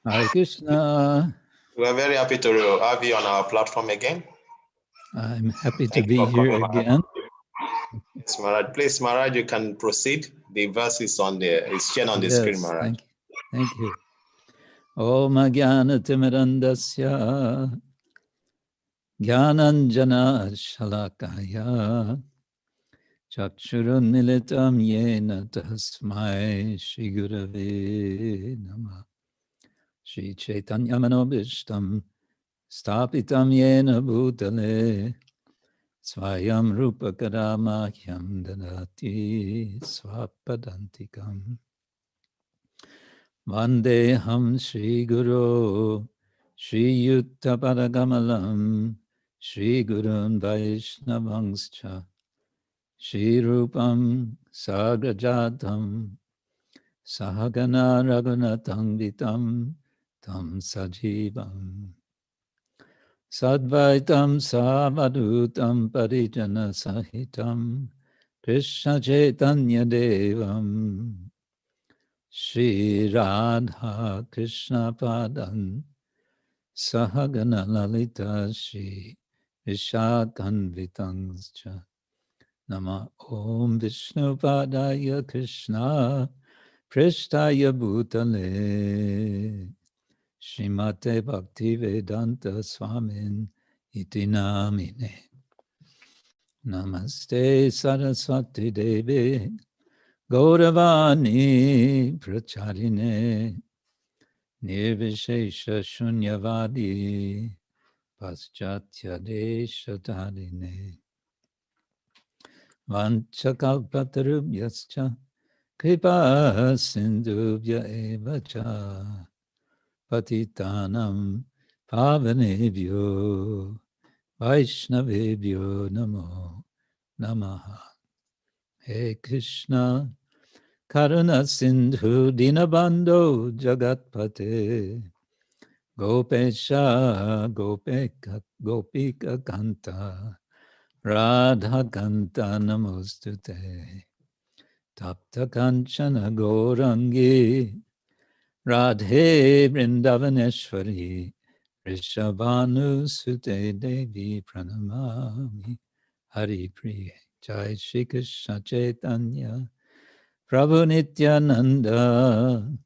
Hare Krishna. We are very happy to have you on our platform again. I'm happy to Thank be you for here coming, Maharaj. again. Yes, Maharaj. Please, Maharaj, you can proceed. The verse is shared on the screen, Yes, Maharaj. thank you. Om Jnana Timirandasya Jnananjana Shalakaya Chakshurun Militam Yena Tasmai Shri Gurave Namah Shri Chaitanya Manobishtam Stapitam Yena Bhutale Swayam Rupa Karamahyam Dadati Swapadantikam Vandeham Shri Guru Shri Yutta Padagamalam Shri Gurun Vaishnavangscha Shri Rupam Sagrajatam Sahagana Raghunatam Vitam Tam Sajivam Sadvaitam Savadutam Parijana Sahitam Krishna Chaitanya Devam Shri Radha Krishna Padan Sahagana Lalita Shri Vishakanvitangscha Nama Om Vishnu Padaya Krishna Prishtaya Bhutale Shrimate Bhaktivedanta Swamin Iti Namine Namaste Saraswati Devi Gauravani Pracharine Nirvishesha Shunyavadi Paschatya Deshatarine Vanchakalpatarubhyascha Kripa Sindhubhya Evacha Patitanam Pavanebhyo Vaishnavebhyo Namo Namaha He Krishna Karuna Sindhu Dinabando Jagatpate Gopesha Gopika Kanta Radha Kanta Namostute Tapta Kanchana Gorangi Radhe Vrindavaneshwari Rishabhanu Sute Devi Pranamami Hari Priya Jai Shri Krishna Chaitanya Prabhu Nityananda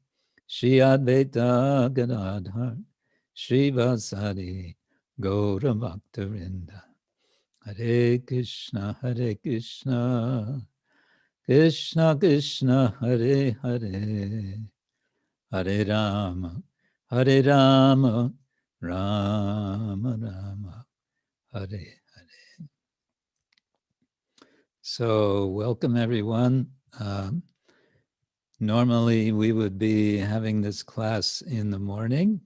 Shri Advaita Gadadhar Shri Vasari Gaura Bhaktarinda Hare Krishna Krishna Krishna Hare Hare Hare Rama Rama Rama Hare Hare. So welcome everyone. Normally we would be having this class in the morning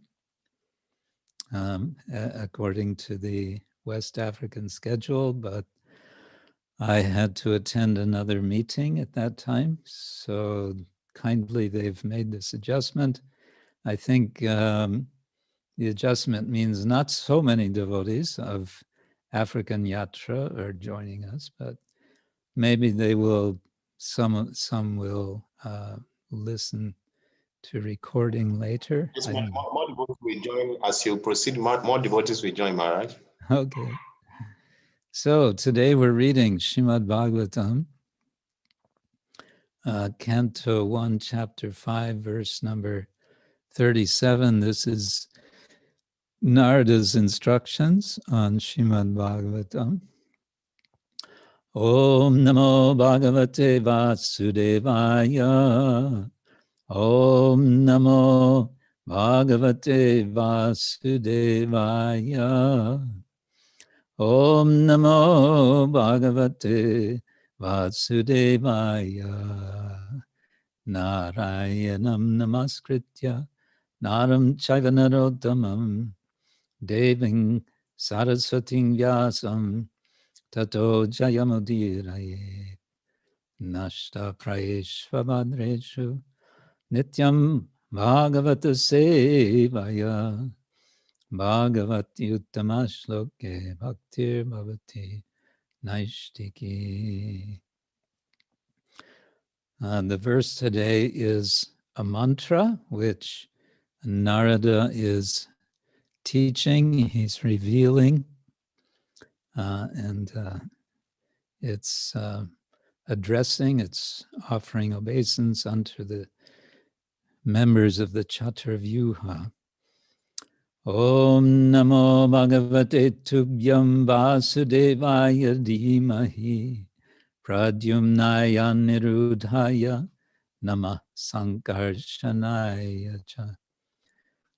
according to the West African schedule, but I had to attend another meeting at that time. So kindly they've made this adjustment. I think the adjustment means not so many devotees of African Yatra are joining us, but maybe they will, some will listen to recording later. Yes, more devotees will join as you proceed. More devotees will join, Maharaj. Okay. So today we're reading Srimad-Bhagavatam, Canto 1, Chapter 5, verse number 37. This is Narada's instructions on Srimad-Bhagavatam. Om namo bhagavate Vāsudevāya. Om namo bhagavate Vāsudevāya. Om namo bhagavate Vasudevaya. Narayanam namaskritya naram chaiva narottamam deving saraswating vyasam tato jayamudiraye nashta prayeshvabhadreshu nityam bhagavata sevaya bhagavati uttamashloke bhaktir bhavati naishtiki. The verse today is a mantra which Narada is teaching, he's revealing, and it's addressing, it's offering obeisance unto the members of the Chaturvyuha. Om namo bhagavate tubhyam vāsudevāya dhīmahi pradyumnāyāniruddhāya namaḥ saṅkarṣaṇāya.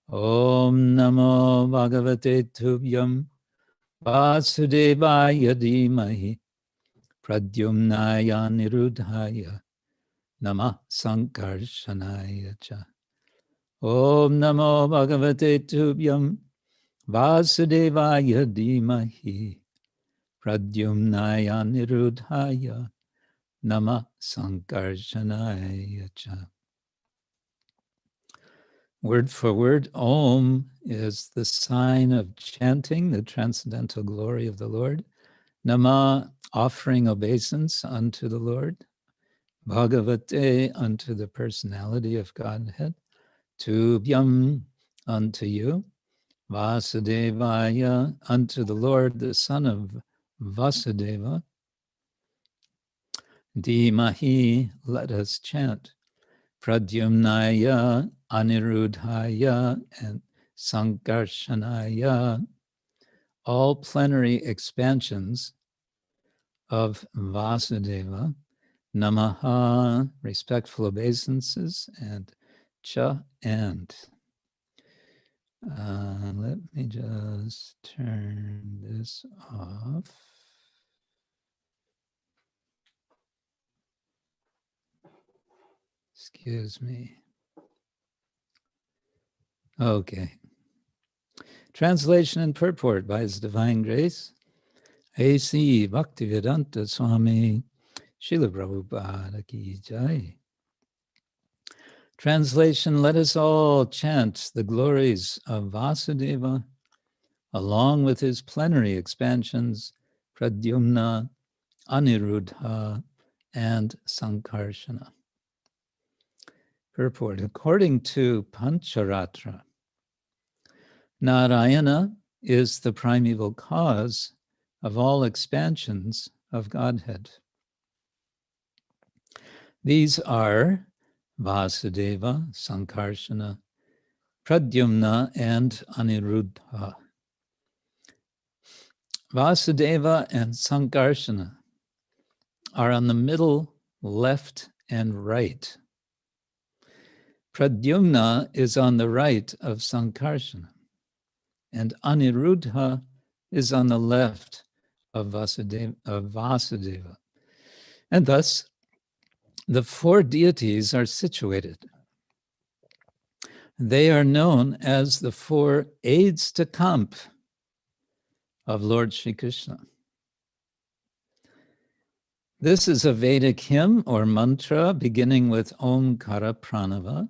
Om namo bhagavate tubhyam vāsudevāya dhīmahi pradyumnāyāniruddhāya namaḥ saṅkarṣaṇāya. Om namo bhagavate tubhyam vāsudevāya dhīmahi pradyumnāyāniruddhāya namaḥ saṅkarṣaṇāya. Word for word, Om is the sign of chanting, the transcendental glory of the Lord. Nama, offering obeisance unto the Lord. Bhagavate, unto the personality of Godhead. Tubhyam, unto you. Vāsudevāya, unto the Lord, the son of Vasudeva. Dhīmahi, let us chant. Pradyumnāya, aniruddhāya, and saṅkarṣaṇāya, all plenary expansions of Vasudeva. Namaḥ, respectful obeisances, and cha, and. Let me just turn this off. Excuse me. Okay. Translation and purport by His Divine Grace, A.C. Bhaktivedanta Swami, Srila Prabhupada Ki Jai. Translation, let us all chant the glories of Vasudeva along with his plenary expansions, Pradyumna, Aniruddha, and Saṅkarṣaṇa. Purport, according to Pancharatra, Narayana is the primeval cause of all expansions of Godhead. These are Vasudeva, Saṅkarṣaṇa, Pradyumna, and Aniruddha. Vasudeva and Saṅkarṣaṇa are on the middle, left, and right. Pradyumna is on the right of Saṅkarṣaṇa, and Aniruddha is on the left of Vasudeva. And thus, the four deities are situated. They are known as the four aides de camp of Lord Sri Krishna. This is a Vedic hymn or mantra beginning with Omkara Pranava,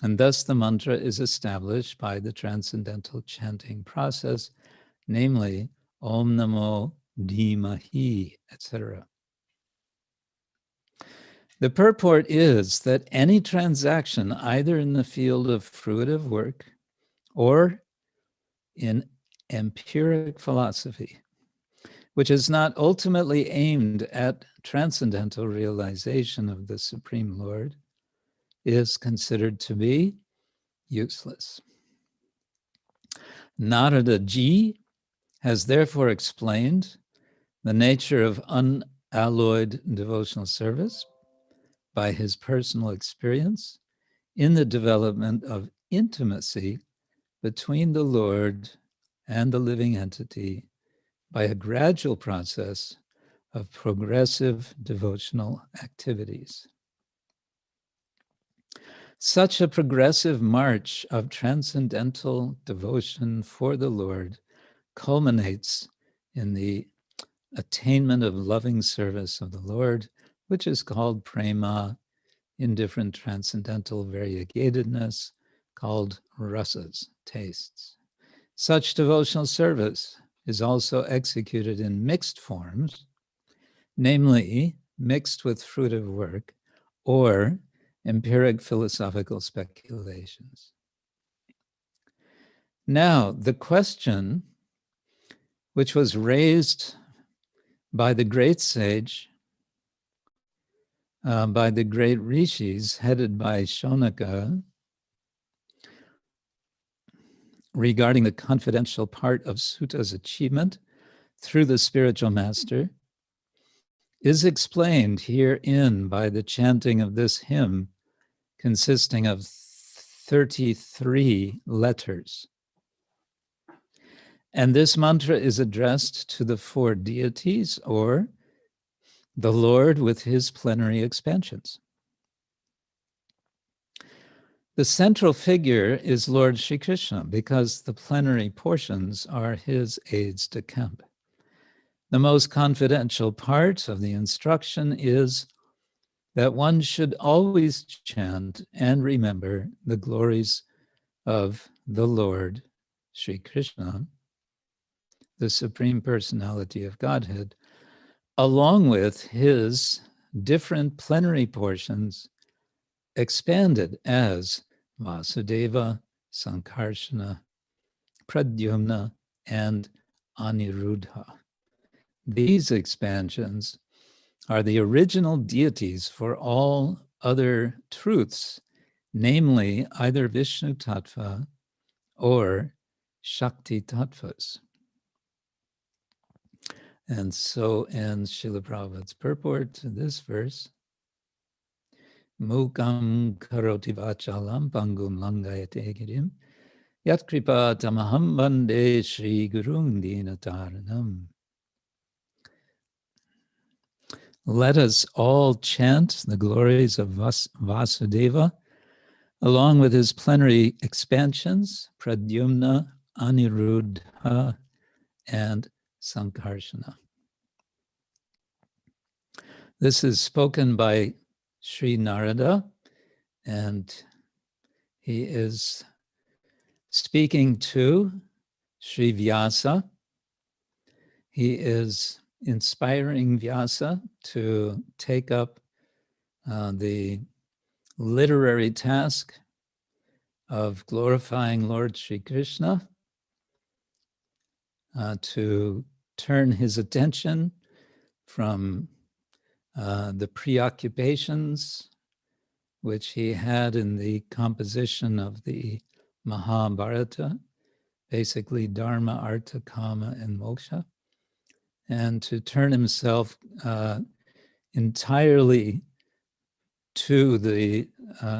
and thus the mantra is established by the transcendental chanting process, namely Om Namo, dhīmahi, etc. The purport is that any transaction, either in the field of fruitive work or in empiric philosophy, which is not ultimately aimed at transcendental realization of the Supreme Lord, is considered to be useless. Narada Ji has therefore explained the nature of unalloyed devotional service by his personal experience in the development of intimacy between the Lord and the living entity by a gradual process of progressive devotional activities. Such a progressive march of transcendental devotion for the Lord culminates in the attainment of loving service of the Lord, which is called prema in different transcendental variegatedness, called rasas, tastes. Such devotional service is also executed in mixed forms, namely mixed with fruitive work or empiric philosophical speculations. Now, the question which was raised by the great sage, by the great rishis headed by Shonaka, regarding the confidential part of Suta's achievement through the spiritual master, is explained herein by the chanting of this hymn consisting of 33 letters. And this mantra is addressed to the four deities, or the Lord with his plenary expansions. The central figure is Lord Sri Krishna, because the plenary portions are his aides de camp. The most confidential part of the instruction is that one should always chant and remember the glories of the Lord Sri Krishna, the Supreme Personality of Godhead, along with his different plenary portions expanded as Vāsudeva, saṅkarṣaṇa, pradyumna, and aniruddhāya. These expansions are the original deities for all other truths, namely either Vishnu Tattva or Shakti Tattvas. And so ends Srila Prabhupada's purport to this verse. Mukam karoti vachalam pangum langayate girim yat kripa tamaham vande Shri Gurung Dinataranam. Let us all chant the glories of Vasudeva along with his plenary expansions, Pradyumna, Aniruddha, and saṅkarṣaṇa. This is spoken by Sri Narada, and he is speaking to Sri Vyasa. He is inspiring Vyasa to take up the literary task of glorifying Lord Sri Krishna, to turn his attention from the preoccupations which he had in the composition of the Mahabharata, basically Dharma, Artha, Kama, and Moksha, and to turn himself entirely to the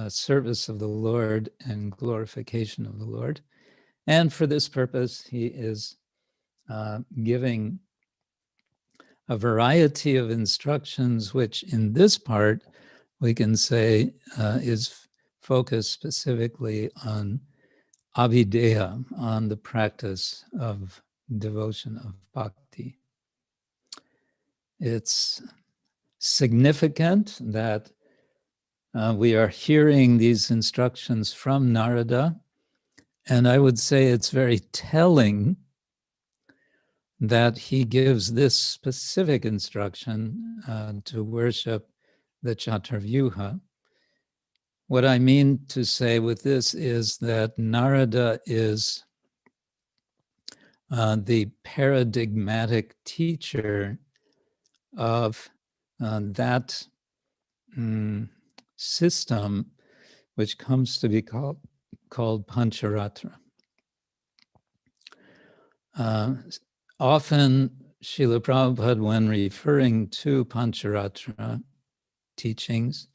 service of the Lord and glorification of the Lord. And for this purpose, he is giving a variety of instructions, which in this part, we can say is focused specifically on abhideya, on the practice of devotion of bhakti. It's significant that we are hearing these instructions from Narada, and I would say it's very telling that he gives this specific instruction to worship the Chaturvyuha. What I mean to say with this is that Narada is the paradigmatic teacher of that system which comes to be called Pancharatra. Often, Srila Prabhupada, when referring to Pancharatra teachings,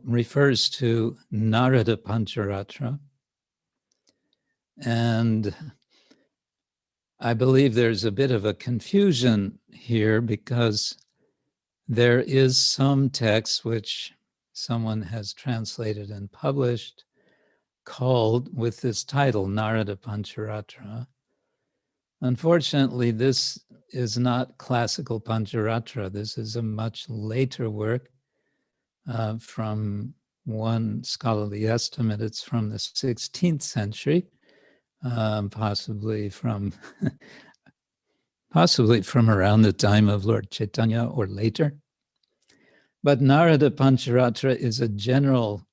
refers to Narada Pancharatra. And I believe there's a bit of a confusion here because there is some text which someone has translated and published called with this title, Narada Pancharatra. Unfortunately, this is not classical Pancharatra. This is a much later work from one scholarly estimate. It's from the 16th century, possibly from around the time of Lord Chaitanya or later. But Narada Pancharatra is a general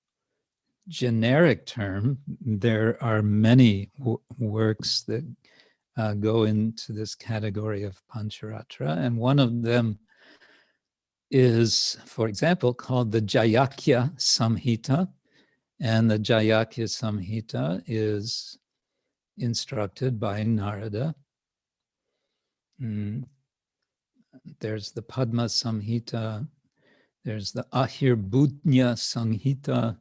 generic term. There are many works that go into this category of Pancharatra, and one of them is, for example, called the Jayakya Samhita, and the Jayakya Samhita is instructed by Narada. There's the Padma Samhita, there's the Ahirbhutnya Samhita.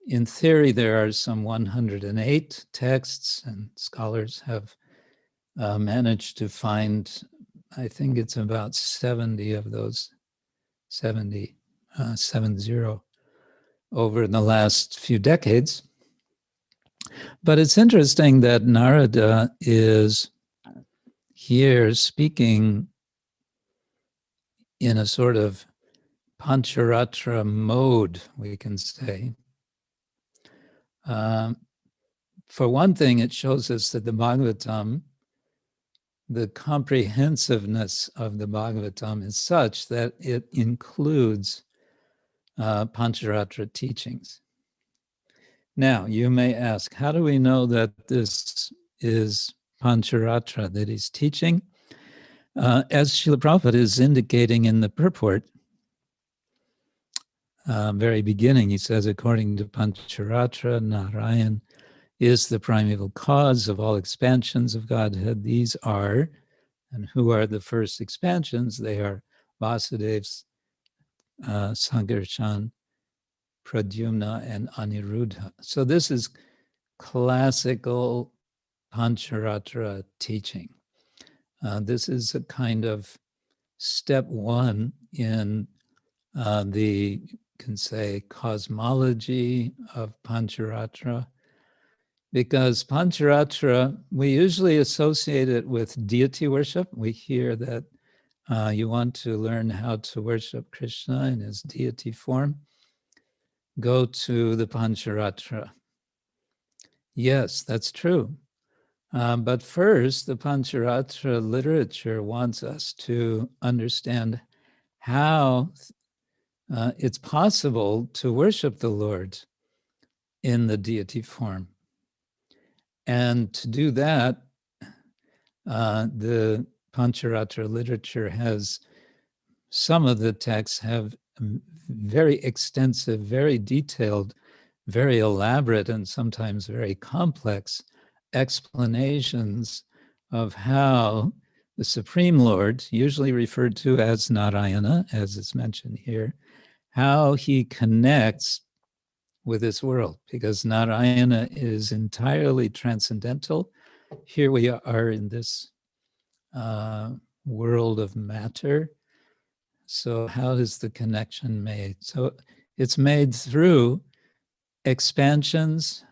In theory, there are some 108 texts, and scholars have managed to find, I think it's about 70 of those, 70 over the last few decades. But it's interesting that Narada is here speaking in a sort of Pancharatra mode, we can say. For one thing, it shows us that the Bhagavatam, the comprehensiveness of the Bhagavatam is such that it includes Pancharatra teachings. Now, you may ask, how do we know that this is Pancharatra that he's teaching? As Srila Prabhupada is indicating in the purport, very beginning, he says, according to Pancharatra, Narayan is the primeval cause of all expansions of Godhead. These are, and who are the first expansions? They are Vāsudev's, saṅkarṣaṇā, pradyumna, and aniruddhāya. So this is classical Pancharatra teaching. This is a kind of step one in the, you can say, cosmology of Pancharatra, because Pancharatra, we usually associate it with deity worship. We hear that you want to learn how to worship Krishna in his deity form, go to the Pancharatra. Yes, that's true. But first, the Pancharatra literature wants us to understand how it's possible to worship the Lord in the deity form. And to do that, the Pancharatra literature has, some of the texts have very extensive, very detailed, very elaborate, and sometimes very complex explanations of how the Supreme Lord, usually referred to as Narayana, as is mentioned here, how he connects with this world, because Narayana is entirely transcendental. Here we are in this world of matter. So how is the connection made? So it's made through expansions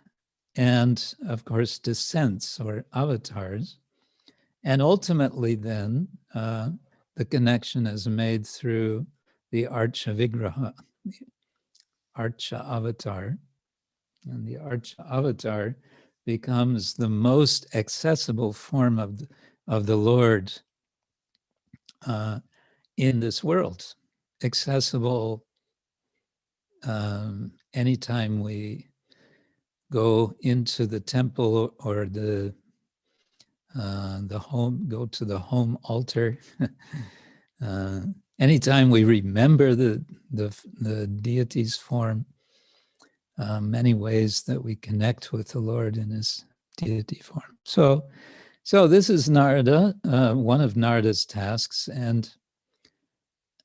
and, of course, descents or avatars. And ultimately then, the connection is made through the Archa Vigraha, the Archa avatar. And the Archa avatar becomes the most accessible form of the Lord in this world. Accessible anytime we go into the temple or the home, go to the home altar. Anytime we remember the deity's form, many ways that we connect with the Lord in his deity form. So this is Narada, one of Narada's tasks. And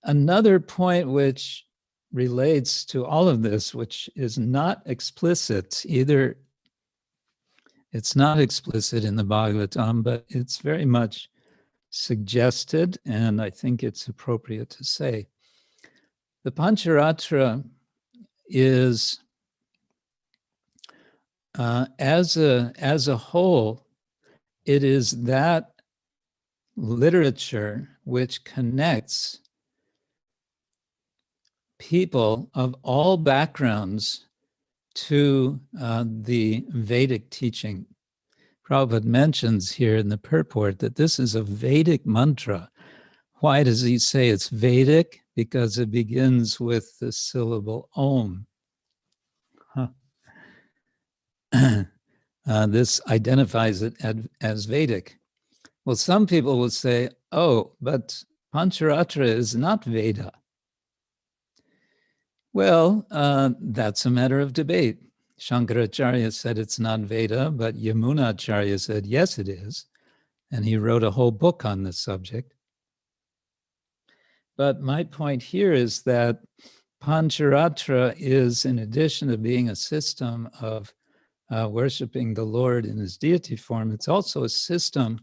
another point which relates to all of this, which is not explicit either, it's not explicit in the Bhagavatam, but it's very much suggested, and I think it's appropriate to say. The Pancharatra is, as a whole, it is that literature which connects people of all backgrounds to the Vedic teaching. Prabhupada mentions here in the purport that this is a Vedic mantra. Why does he say it's Vedic? Because it begins with the syllable Om. this identifies it as Vedic. Well, some people will say, oh, but Pancharatra is not Veda. Well, that's a matter of debate. Shankaracharya said it's not Veda, but Yamunacharya said, yes, it is. And he wrote a whole book on this subject. But my point here is that Pancharatra is, in addition to being a system of worshiping the Lord in his deity form, it's also a system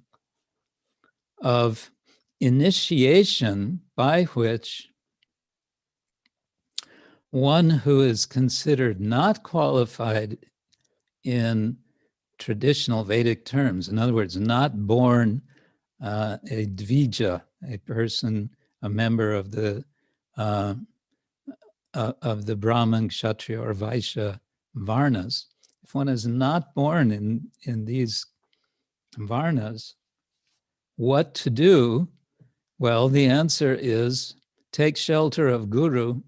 of initiation by which one who is considered not qualified in traditional Vedic terms, in other words, not born a dvija, a person, a member of the Brahman, Kshatriya, or Vaishya varnas, if one is not born in these varnas, what to do? Well, the answer is take shelter of Guru.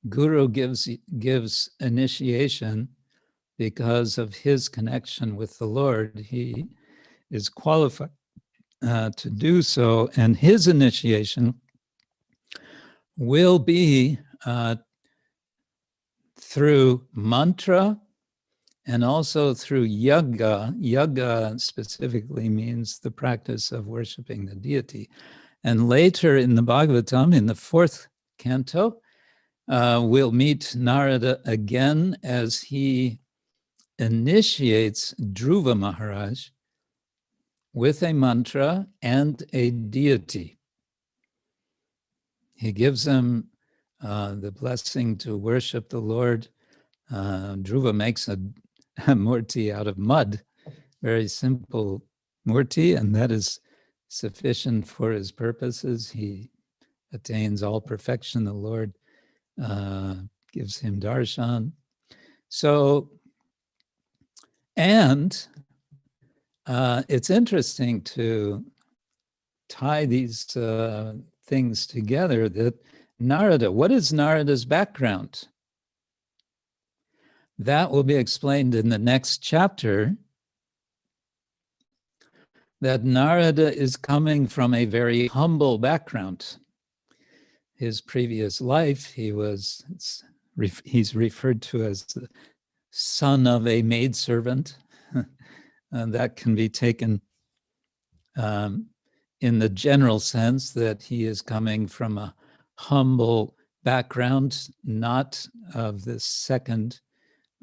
Guru gives initiation because of his connection with the Lord. He is qualified to do so, and his initiation will be through mantra and also through yaga. Yaga specifically means the practice of worshiping the deity. And later in the Bhagavatam, in the 4th canto, we'll meet Narada again as he initiates Dhruva Maharaj with a mantra and a deity. He gives him the blessing to worship the Lord. Dhruva makes a murti out of mud, very simple murti, and that is sufficient for his purposes. He attains all perfection. The Lord gives him darshan. So, and it's interesting to tie these things together, that Narada, what is Narada's background? That will be explained in the next chapter, that Narada is coming from a very humble background. His previous life, he's referred to as the son of a maidservant. And that can be taken in the general sense that he is coming from a humble background, not of the second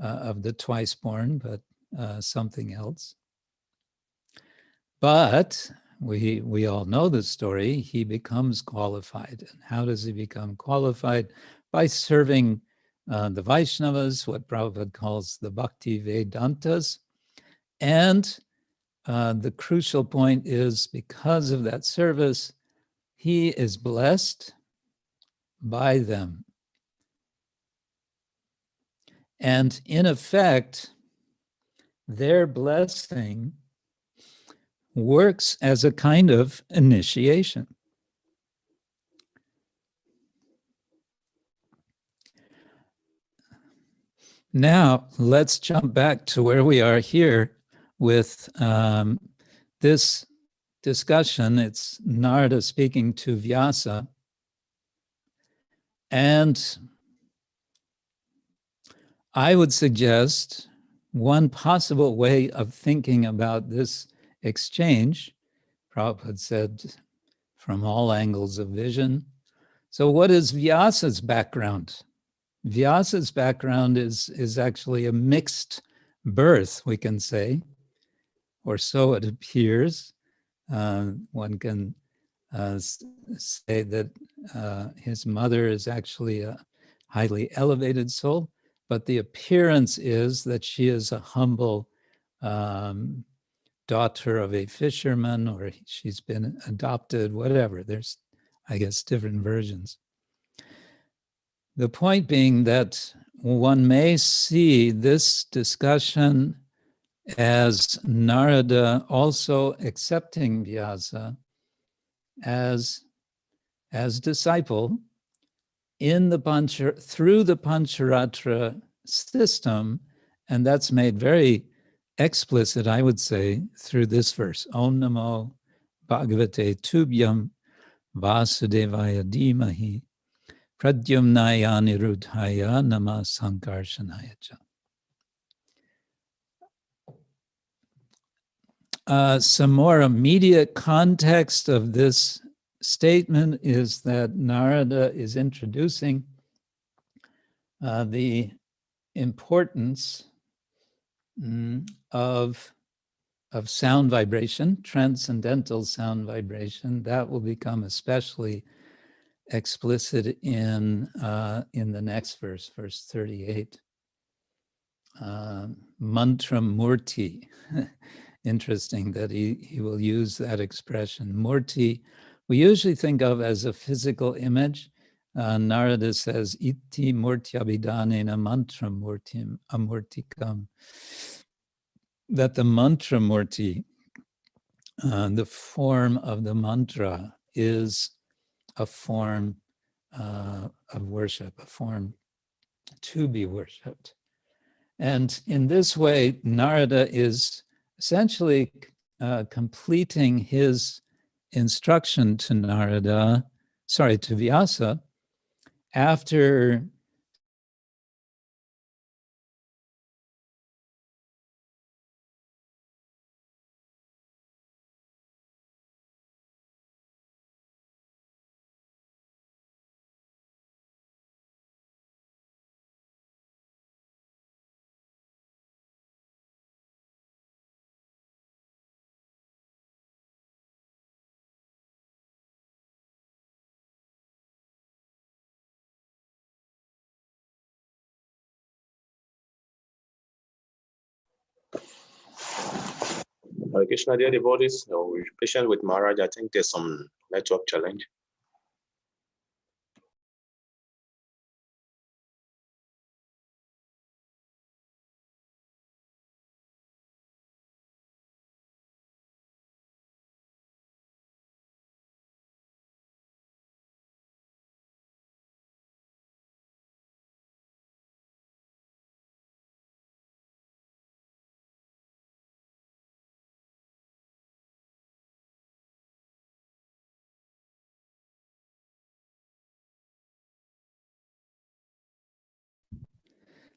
of the twice born, but something else. But we all know the story. He becomes qualified. And how does he become qualified? By serving the Vaishnavas, what Prabhupada calls the Bhakti Vedantas. And the crucial point is, because of that service, he is blessed by them. And in effect, their blessing works as a kind of initiation. Now, let's jump back to where we are here with this discussion. It's Narada speaking to Vyasa. And I would suggest one possible way of thinking about this exchange, Prabhupada said, from all angles of vision. So what is Vyasa's background? Vyasa's background is actually a mixed birth, we can say, or so it appears. One can say that his mother is actually a highly elevated soul, but the appearance is that she is a humble daughter of a fisherman, or she's been adopted, whatever. There's, I guess, different versions. The point being that one may see this discussion as Narada also accepting Vyasa as disciple in the through the Pancharatra system, and that's made very explicit, I would say, through this verse. Om namo bhagavate tubhyam vāsudevāya dhīmahi pradyumnāyāniruddhāya namaḥ saṅkarṣaṇāya. Some more immediate context of this statement is that Narada is introducing the importance of sound vibration, transcendental sound vibration. That will become especially explicit in the next verse, verse 38. Mantra murti. Interesting that he will use that expression. Murti, we usually think of as a physical image. Narada says, iti murtyabhidanena mantra murtim amurtikam. That the mantra murti, the form of the mantra, is a form of worship, a form to be worshipped. And in this way, Narada is essentially completing his instruction to to Vyasa, after Hare Krishna, dear devotees, we're patient with Maharaj. I think there's some network challenge.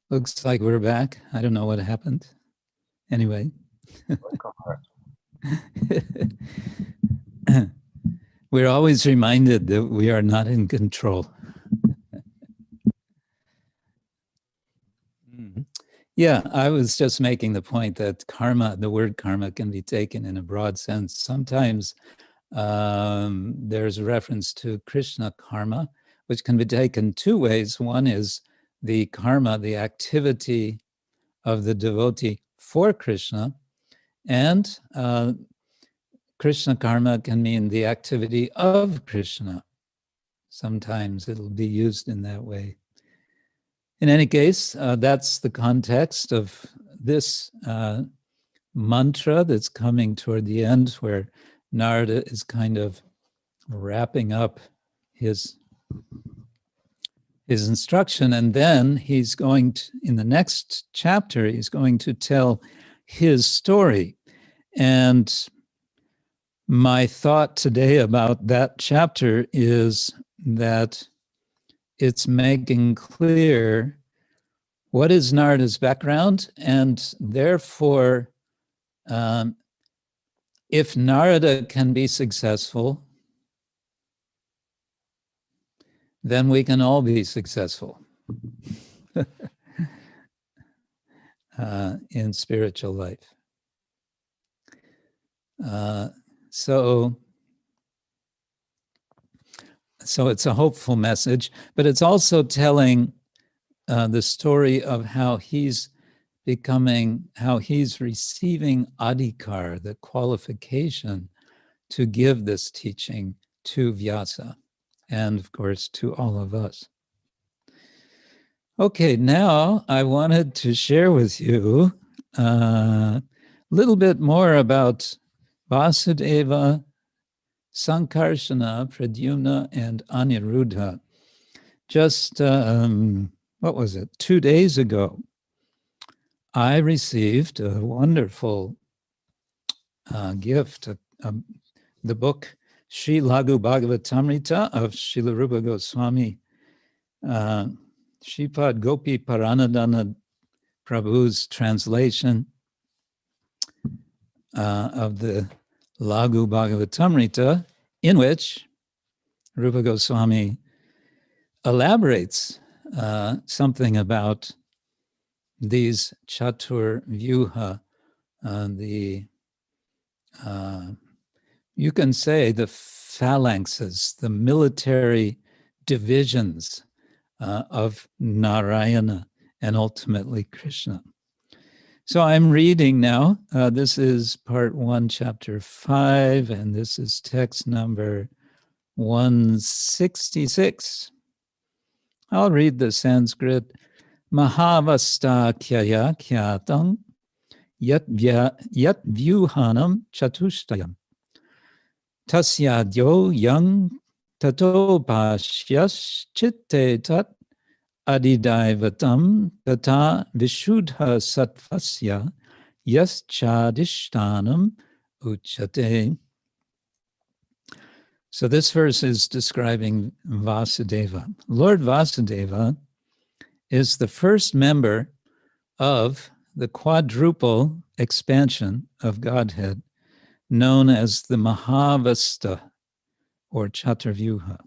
looks like we're back. I don't know what happened. Anyway. We're always reminded that we are not in control. Yeah, I was just making the point that karma, the word karma, can be taken in a broad sense. Sometimes there's a reference to Krishna karma, which can be taken two ways. One is the karma, the activity of the devotee for Krishna, and Krishna karma can mean the activity of Krishna. Sometimes it'll be used in that way. In any case, that's the context of this mantra that's coming toward the end, where Narada is kind of wrapping up his instruction, and then he's going to, in the next chapter, he's going to tell his story. And my thought today about that chapter is that it's making clear what is Narada's background, and therefore, if Narada can be successful, then we can all be successful in spiritual life. So it's a hopeful message, but it's also telling the story of how he's receiving adhikar, the qualification to give this teaching to Vyasa, and of course to all of us. Okay, now I wanted to share with you a little bit more about Vasudeva, Saṅkarṣaṇa, Pradyumna, and Aniruddha. Just, 2 days ago, I received a wonderful gift, the book Sri Lagu Bhagavatamrita of Srila Rupa Goswami, Shripad Gopi Paranadana Prabhu's translation of the Lagu Bhagavatamrita, in which Rupa Goswami elaborates something about these chatur vyuha, you can say the phalanxes, the military divisions of Narayana and ultimately Krishna. So I'm reading now. This is part 1, chapter 5, and this is text number 166. I'll read the Sanskrit. Mahavasta kyaya kyatang yat vyuhanam chatushtayam tasyadyo yang tato pashyas chitte tat adidaivatam tata vishuddha sattvasya yas chadishtanam uchate. So this verse is describing Vasudeva. Lord Vasudeva is the first member of the quadruple expansion of Godhead known as the Mahavasta or Chaturvyuha.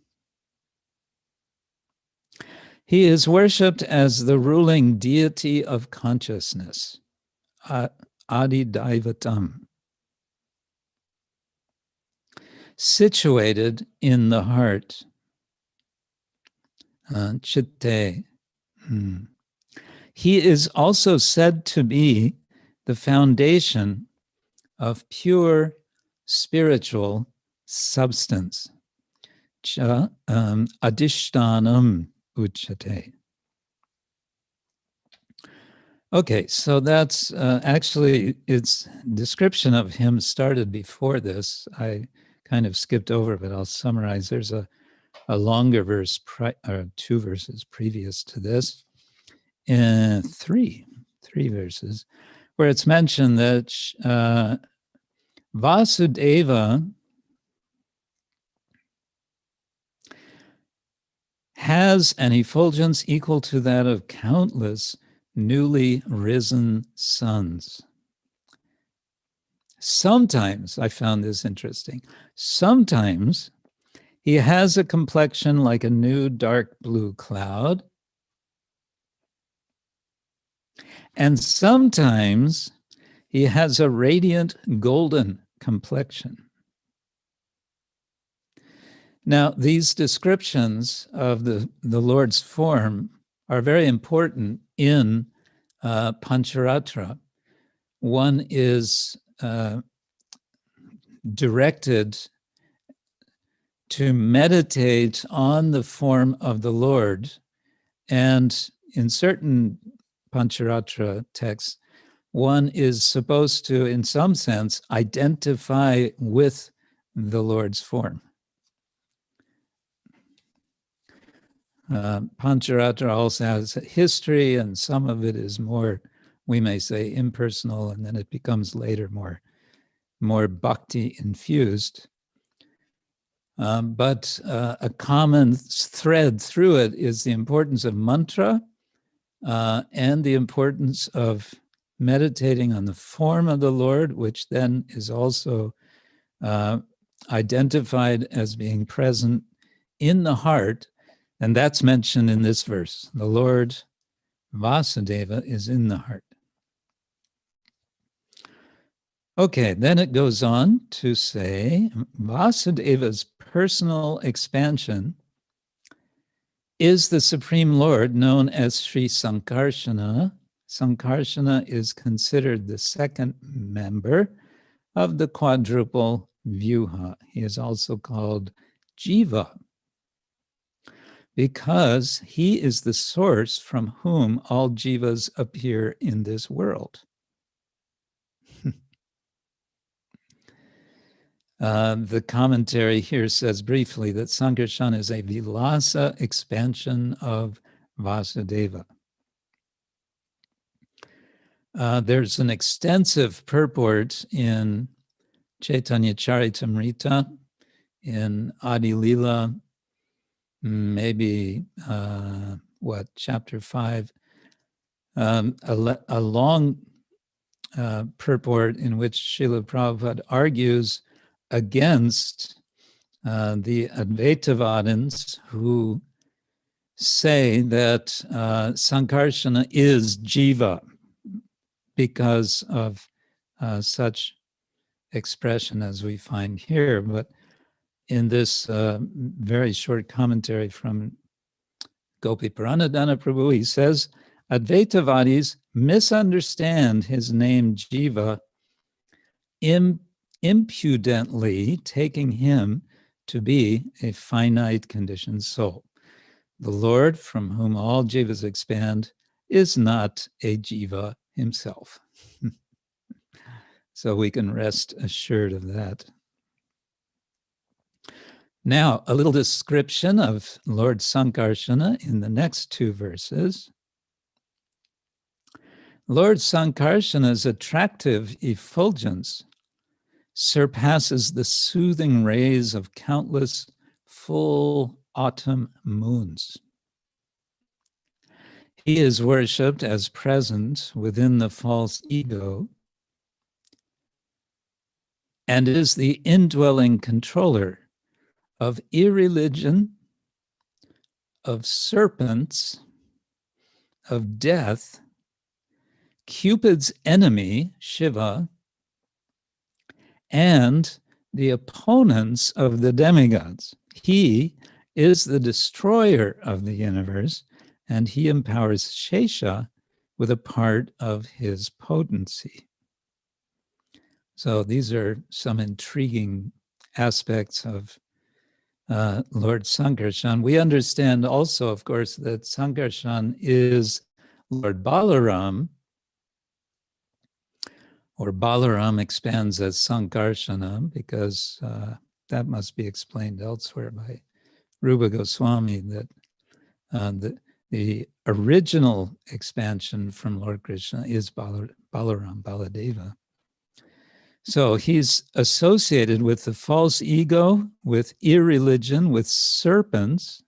He is worshipped as the ruling deity of consciousness, Adidaivatam, situated in the heart, Chitte. He is also said to be the foundation of pure spiritual substance, Cha Adishtanam Uchate. Okay, so that's actually, its description of him started before this. I kind of skipped over, but I'll summarize. There's a longer verse, or 2 verses previous to this, in three verses, where it's mentioned that Vasudeva has an effulgence equal to that of countless newly risen suns. Sometimes, I found this interesting, sometimes he has a complexion like a new dark blue cloud, and sometimes he has a radiant golden complexion. Now, these descriptions of the Lord's form are very important in Pancharatra. One is directed to meditate on the form of the Lord, and in certain Pancharatra texts, one is supposed to, in some sense, identify with the Lord's form. Pancharatra also has a history, and some of it is more, we may say, impersonal, and then it becomes later more bhakti infused. But a common thread through it is the importance of mantra and the importance of meditating on the form of the Lord, which then is also identified as being present in the heart. And that's mentioned in this verse. The Lord Vasudeva is in the heart. Okay, then it goes on to say, Vasudeva's personal expansion is the Supreme Lord known as Sri Saṅkarṣaṇa. Saṅkarṣaṇa is considered the second member of the quadruple vyuha. He is also called Jiva, because he is the source from whom all jivas appear in this world. The commentary here says briefly that Saṅkarṣaṇa is a vilasa expansion of Vasudeva. There's an extensive purport in Chaitanya Charitamrita, in Adi Lila, maybe, chapter 5, a long purport in which Srila Prabhupada argues against the Advaitavadins who say that saṅkarṣaṇa is jiva because of such expression as we find here. But in this very short commentary from Gopi Paranadhana Prabhu, he says, Advaitavadis misunderstand his name jiva, impudently taking him to be a finite conditioned soul. The Lord, from whom all jivas expand, is not a jiva himself. So we can rest assured of that. Now, a little description of Lord Saṅkarṣaṇa in the next two verses. Lord Saṅkarṣaṇa's attractive effulgence surpasses the soothing rays of countless full autumn moons. He is worshipped as present within the false ego and is the indwelling controller of irreligion, of serpents, of death, Cupid's enemy, Shiva, and the opponents of the demigods. He is the destroyer of the universe, and he empowers Shesha with a part of his potency. So these are some intriguing aspects of Lord Saṅkarṣaṇa. We understand also, of course, that Saṅkarṣaṇa is Lord Balaram, or Balaram expands as Saṅkarṣaṇa, because that must be explained elsewhere by Rupa Goswami, that the original expansion from Lord Krishna is Balaram, Baladeva. So he's associated with the false ego, with irreligion, with serpents,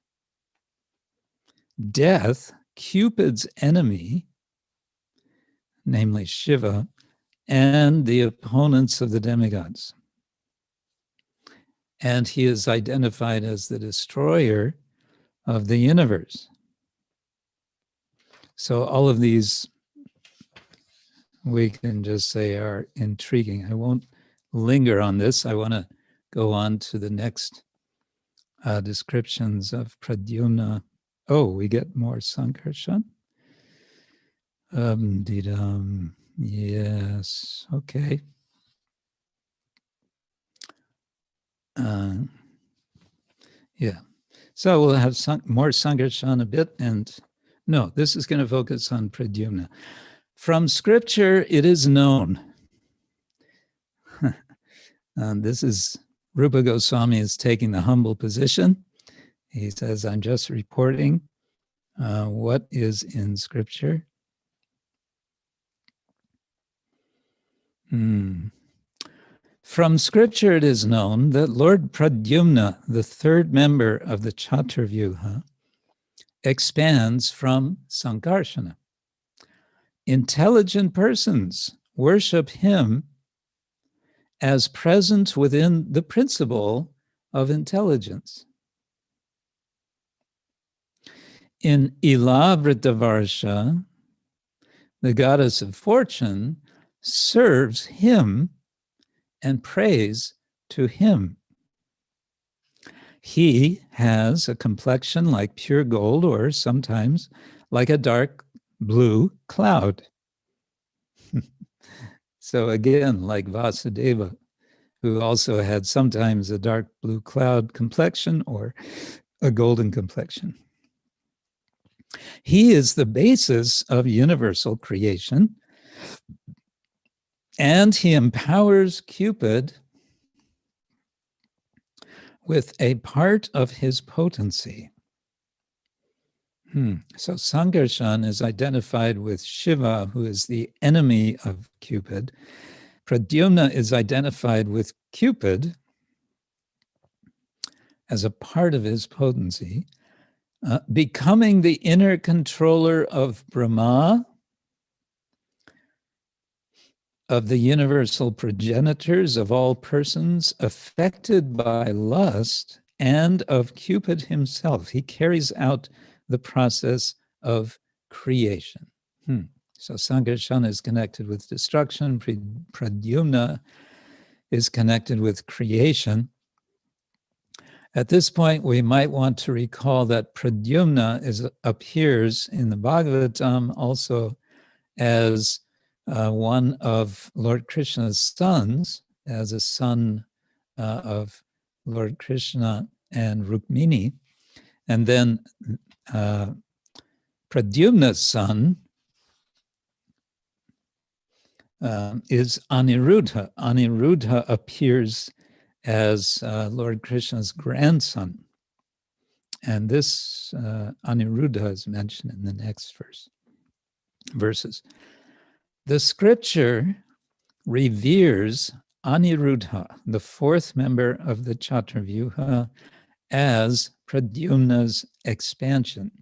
death, Cupid's enemy, namely Shiva, and the opponents of the demigods. And he is identified as the destroyer of the universe. So all of these, we can just say, are intriguing. I won't linger on this. I want to go on to the next descriptions of Pradyumna. Oh, we get more Saṅkarṣaṇa. Yes, okay. Yeah. So we'll have more Saṅkarṣaṇa a bit, and no, this is going to focus on Pradyumna. From scripture, it is known. This is Rupa Goswami is taking the humble position. He says, I'm just reporting what is in scripture. From scripture, it is known that Lord Pradyumna, the third member of the Chaturvyuha, expands from Saṅkarṣaṇa. Intelligent persons worship him as present within the principle of intelligence. In Ilavrtavarsha, the goddess of fortune serves him and prays to him. He has a complexion like pure gold, or sometimes like a dark blue cloud. So again, like Vasudeva, who also had sometimes a dark blue cloud complexion or a golden complexion. He is the basis of universal creation, and he empowers Cupid with a part of his potency. So Saṅkarṣaṇa is identified with Shiva, who is the enemy of Cupid. Pradyumna is identified with Cupid as a part of his potency, becoming the inner controller of Brahma, of the universal progenitors of all persons affected by lust, and of Cupid himself. He carries out the process of creation. So Saṅkarṣaṇa is connected with destruction. Pradyumna is connected with creation. At this point, we might want to recall that Pradyumna appears in the Bhagavatam also as one of Lord Krishna's sons, as a son of Lord Krishna and Rukmini. And then Pradyumna's son is Aniruddha. Aniruddha appears as Lord Krishna's grandson. And this Aniruddha is mentioned in the next verses. The scripture reveres Aniruddha, the fourth member of the Chaturvyuha, as Pradyumna's expansion.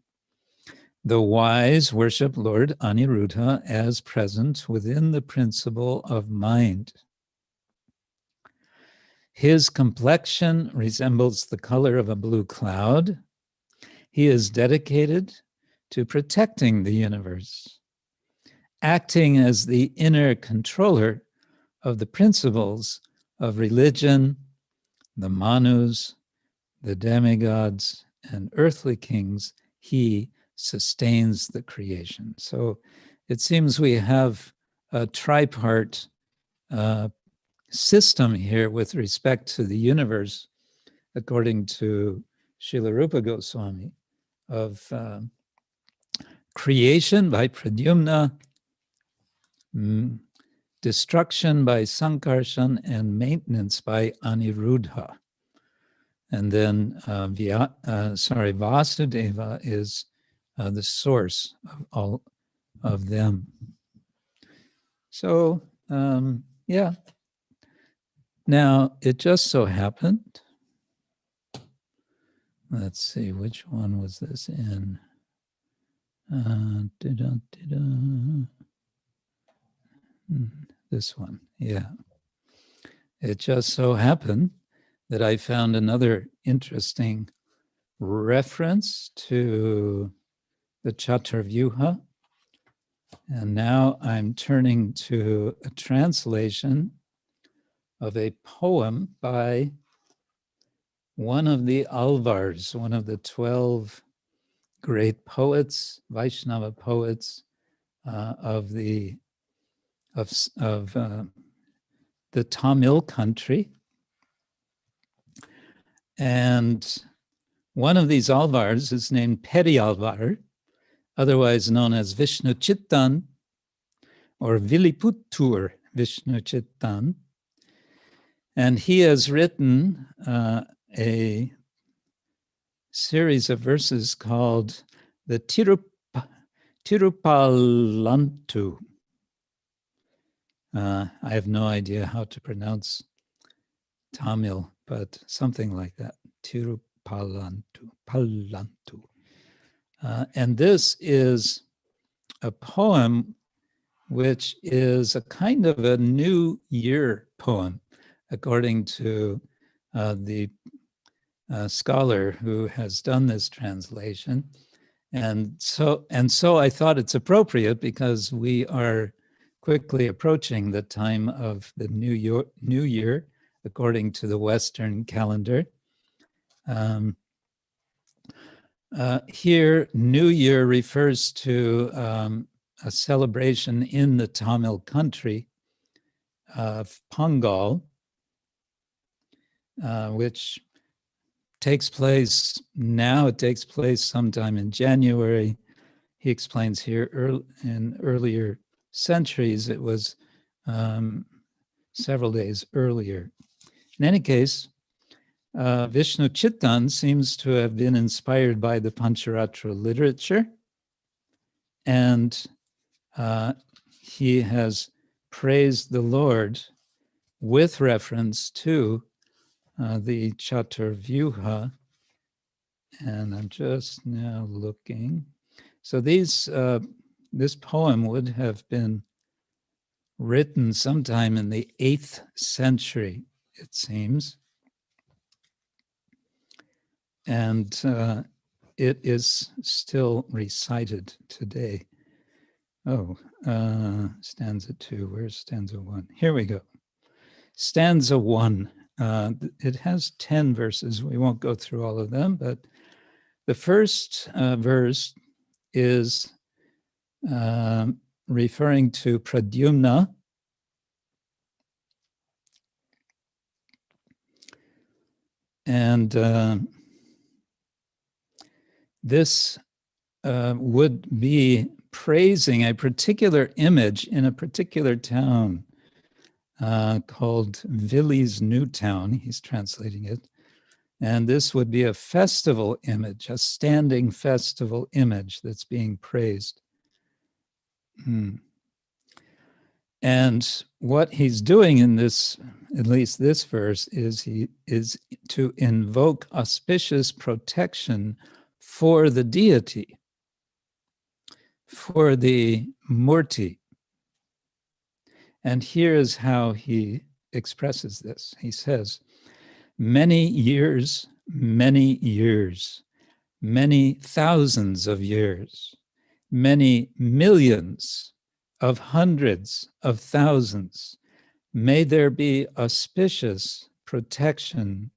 The wise worship Lord Aniruddha as present within the principle of mind. His complexion resembles the color of a blue cloud. He is dedicated to protecting the universe, acting as the inner controller of the principles of religion, the manus, the demigods, and earthly kings. He sustains the creation. So it seems we have a tripart system here with respect to the universe, according to Srila Rupa Goswami, of creation by Pradyumna, destruction by Saṅkarṣaṇa, and maintenance by Aniruddha. And then Vasudeva is the source of all of them. So, yeah. Now, it just so happened, let's see, which one was this in? This one, yeah. It just so happened that I found another interesting reference to the Chaturvyuha. And now I'm turning to a translation of a poem by one of the Alvars, one of the 12 great poets, Vaishnava poets of the Tamil country. And one of these Alvars is named Periyalvar, otherwise known as Vishnu Chittan or Viliputtur Vishnu Chittan. And he has written a series of verses called the Tirupalantu. I have no idea how to pronounce Tamil, but something like that. Tirupalantu. And this is a poem which is a kind of a New Year poem, according to the scholar who has done this translation. And so I thought it's appropriate because we are quickly approaching the time of the New Year, according to the Western calendar. Here, New Year refers to a celebration in the Tamil country of Pongal, which takes place now. It takes place sometime in January. He explains here in earlier centuries, it was several days earlier. In any case, Vishnu Chittan seems to have been inspired by the Pancharatra literature, and he has praised the Lord with reference to the Chaturvyuha. And I'm just now looking. So this poem would have been written sometime in the 8th century, it seems. And it is still recited today. Oh, stanza 2, where's stanza 1? Here we go. Stanza 1, it has 10 verses. We won't go through all of them, but the first verse is referring to Pradyumna. And this would be praising a particular image in a particular town called Vili's New Town. He's translating it. And this would be a festival image, a standing festival image that's being praised. And what he's doing in this, at least this verse, is he is to invoke auspicious protection for the deity, for the Murti. And here is how he expresses this. He says, many years, many thousands of years, many millions of hundreds of thousands, may there be auspicious protection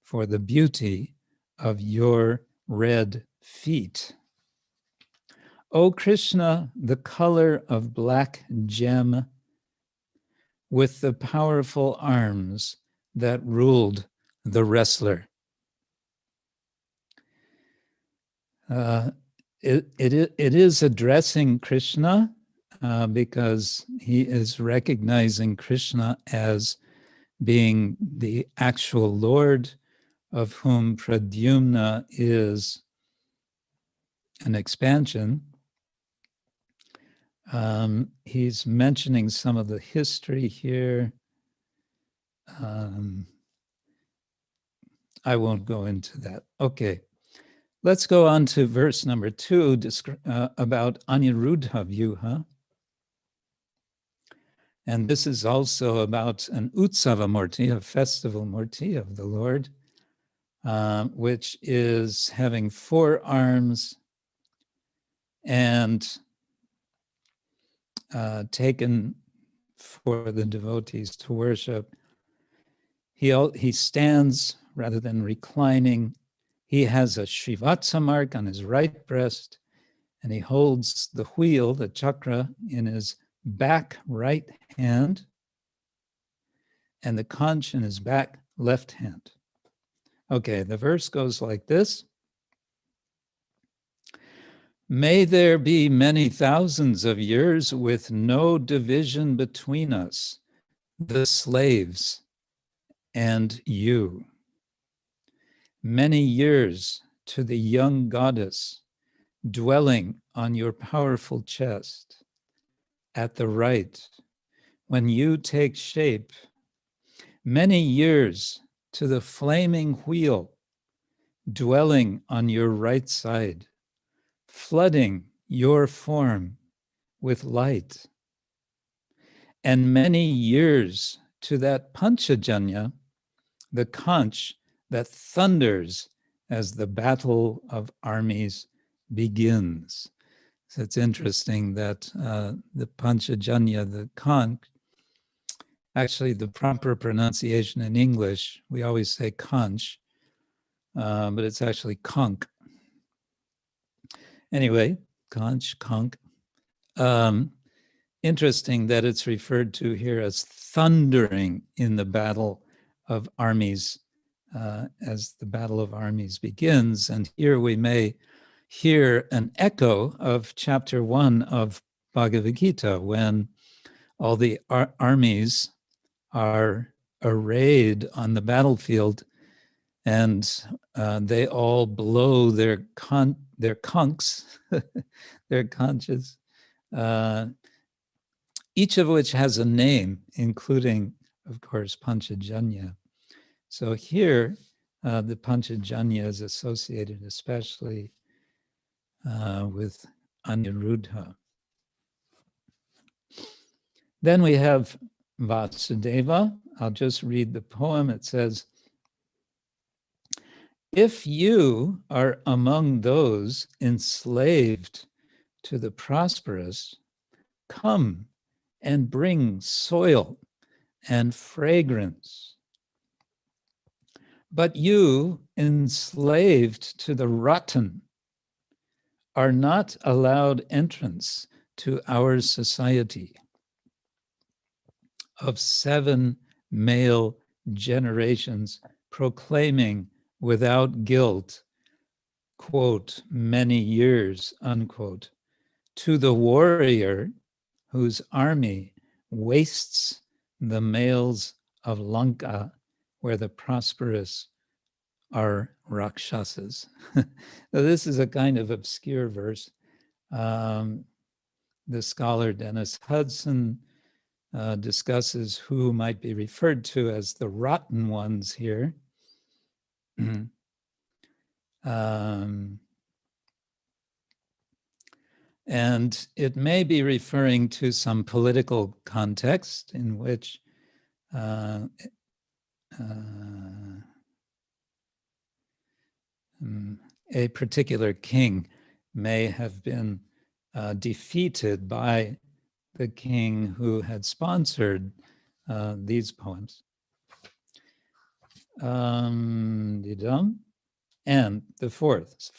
for the beauty of your red feet. O Krishna, the color of black gem, with the powerful arms that ruled the wrestler. It is addressing Krishna because he is recognizing Krishna as being the actual Lord, of whom Pradyumna is an expansion. He's mentioning some of the history here. I won't go into that. Okay, let's go on to verse number 2 about Aniruddha Vyuha. And this is also about an Utsava Murti, a festival Murti of the Lord, which is having 4 arms and taken for the devotees to worship. He stands rather than reclining. He has a Shrivatsa mark on his right breast, and he holds the wheel, the chakra, in his back right hand, and the conch in his back left hand. Okay, the verse goes like this. May there be many thousands of years with no division between us, the slaves, and you. Many years to the young goddess dwelling on your powerful chest at the right when you take shape. Many years to the flaming wheel dwelling on your right side, flooding your form with light. And many years to that Panchajanya, the conch that thunders as the battle of armies begins. So it's interesting that the Panchajanya, the conch, actually the proper pronunciation in English, we always say conch, but it's actually conch. Anyway, conch, conch. Interesting that it's referred to here as thundering in the battle of armies, as the battle of armies begins. And here we may hear an echo of chapter 1 of Bhagavad Gita, when all the armies are arrayed on the battlefield, and they all blow their conchs, their conches, each of which has a name, including, of course, Panchajanya. So here, the Panchajanya is associated especially with Aniruddha. Then we have Vasudeva. I'll just read the poem. It says, if you are among those enslaved to the prosperous, come and bring soil and fragrance. But you, enslaved to the rotten, are not allowed entrance to our society of 7 male generations proclaiming without guilt, quote, many years, unquote, to the warrior whose army wastes the males of Lanka, where the prosperous are Rakshasas. So this is a kind of obscure verse. The scholar Dennis Hudson discusses who might be referred to as the rotten ones here. And it may be referring to some political context in which a particular king may have been defeated by the king who had sponsored these poems. And the fourth,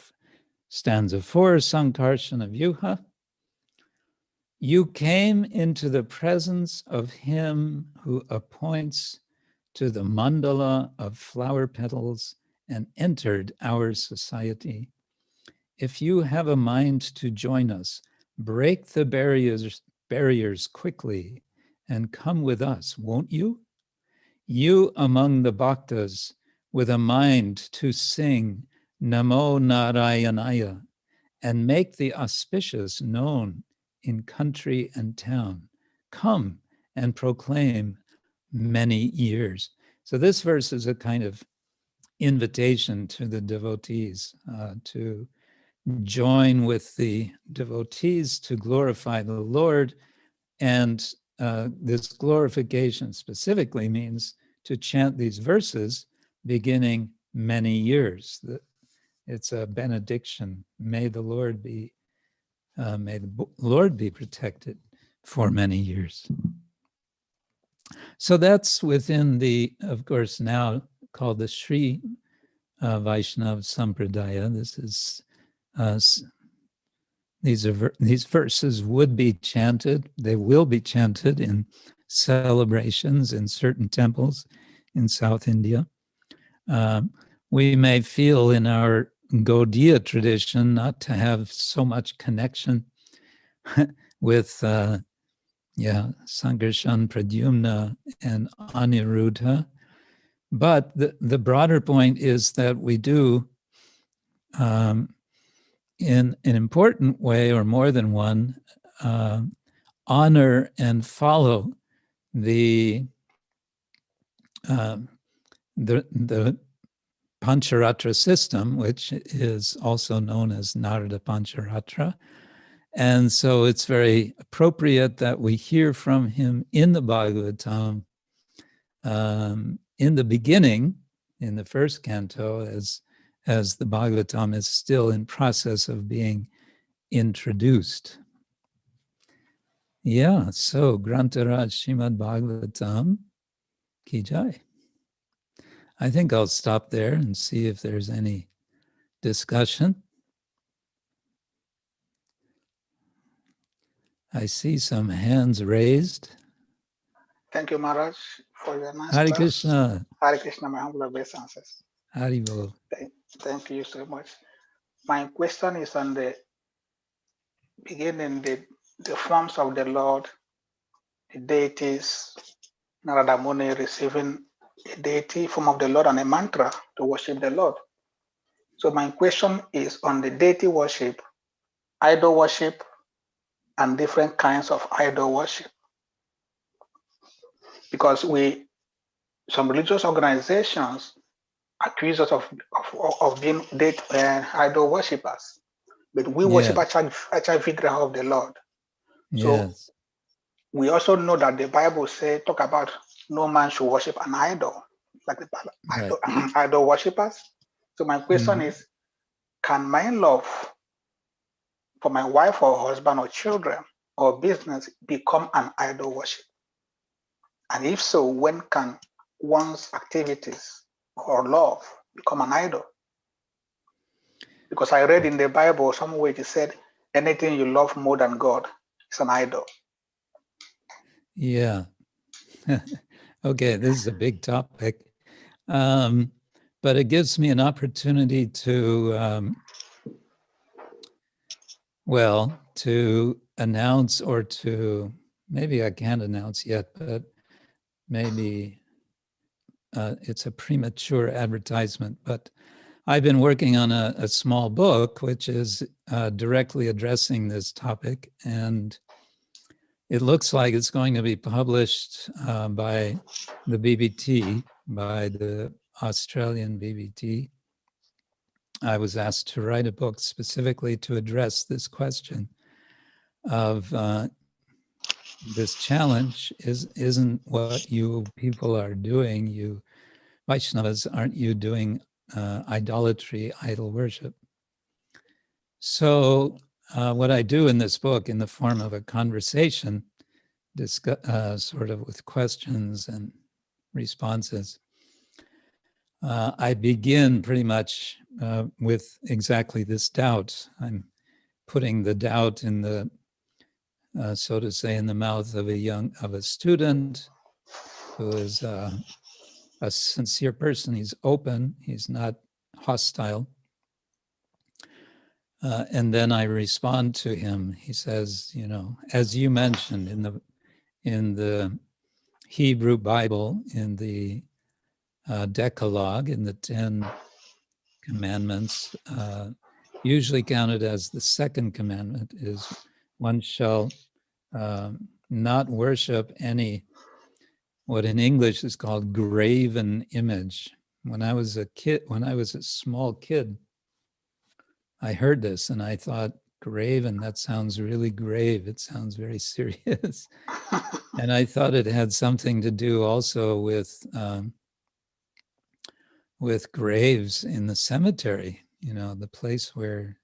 stanza 4, Saṅkarṣaṇa Vyuha. You came into the presence of him who appoints to the mandala of flower petals and entered our society. If you have a mind to join us, break the barriers quickly and come with us, won't you? You among the bhaktas with a mind to sing namo Narayanaya and make the auspicious known in country and town. Come and proclaim many years. So this verse is a kind of invitation to the devotees to join with the devotees to glorify the Lord. And this glorification specifically means to chant these verses beginning many years. It's a benediction. May the Lord be protected for many years. So that's within the, of course, now called the Sri Vaishnava Sampradaya. This is these verses would be chanted. They will be chanted in celebrations in certain temples in South India. We may feel in our Gaudiya tradition not to have so much connection with Saṅkarṣaṇa, Pradyumna, and Aniruddha. But the broader point is that we do, in an important way, or more than one, honor and follow the Pancharatra system, which is also known as Narada Pancharatra. And so it's very appropriate that we hear from him in the Bhagavatam in the beginning, in the first canto, as the Bhagavatam is still in process of being introduced. Yeah, so Grantaraj Srimad-Bhagavatam Ki Jai. I think I'll stop there and see if there's any discussion. I see some hands raised. Thank you, Maharaj, for your nice Hare class. Krishna. Hare Krishna, my humble obeisances. Haribol. Thank you so much. My question is on the beginning, the forms of the Lord, the deities, Narada Muni receiving a deity, form of the Lord, and a mantra to worship the Lord. So my question is on the deity worship, idol worship, and different kinds of idol worship. Because some religious organizations accuse us of being idol worshippers, but we worship HH Vigraha of the Lord. So we also know that the Bible says, talk about no man should worship an idol, like the Bible, idol worshippers. So my question is, can my love for my wife or husband or children or business become an idol worship? And if so, when can one's activities or love become an idol? Because I read in the Bible somewhere it said, anything you love more than God is an idol. Yeah. Okay, this is a big topic. But it gives me an opportunity to, to announce, or to, maybe I can't announce yet, but maybe it's a premature advertisement, but I've been working on a small book which is directly addressing this topic, and it looks like it's going to be published by the BBT, by the Australian BBT. I was asked to write a book specifically to address this question of this challenge isn't what you people are doing, you Vaishnavas, aren't you doing idolatry, idol worship? So what I do in this book, in the form of a conversation, sort of with questions and responses, I begin pretty much with exactly this doubt. I'm putting the doubt in the, so to say, in the mouth of a student who is a sincere person. He's open, he's not hostile. And then I respond to him. He says, as you mentioned in the Hebrew Bible, in the Decalogue, in the 10 commandments, usually counted as the second commandment is one shall not worship any, what in English is called graven image. When I was a small kid, I heard this and I thought, graven, that sounds really grave. It sounds very serious. And I thought it had something to do also with graves in the cemetery, the place where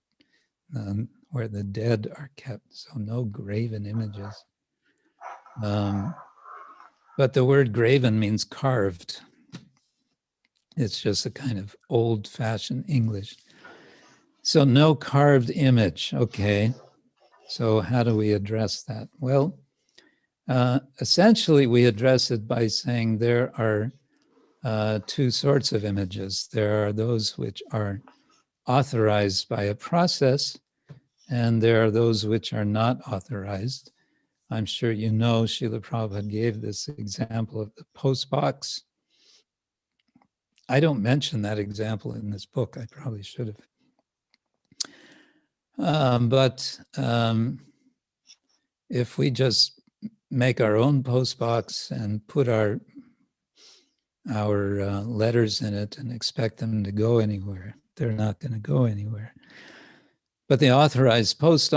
the dead are kept. So no graven images. But the word graven means carved. It's just a kind of old-fashioned English. So no carved image, okay. So how do we address that? Well, essentially we address it by saying there are two sorts of images. There are those which are authorized by a process, and there are those which are not authorized. I'm sure you know Srila Prabhupada gave this example of the post box. I don't mention that example in this book. I probably should have. But if we just make our own post box and put our letters in it and expect them to go anywhere, they're not going to go anywhere. But the authorized post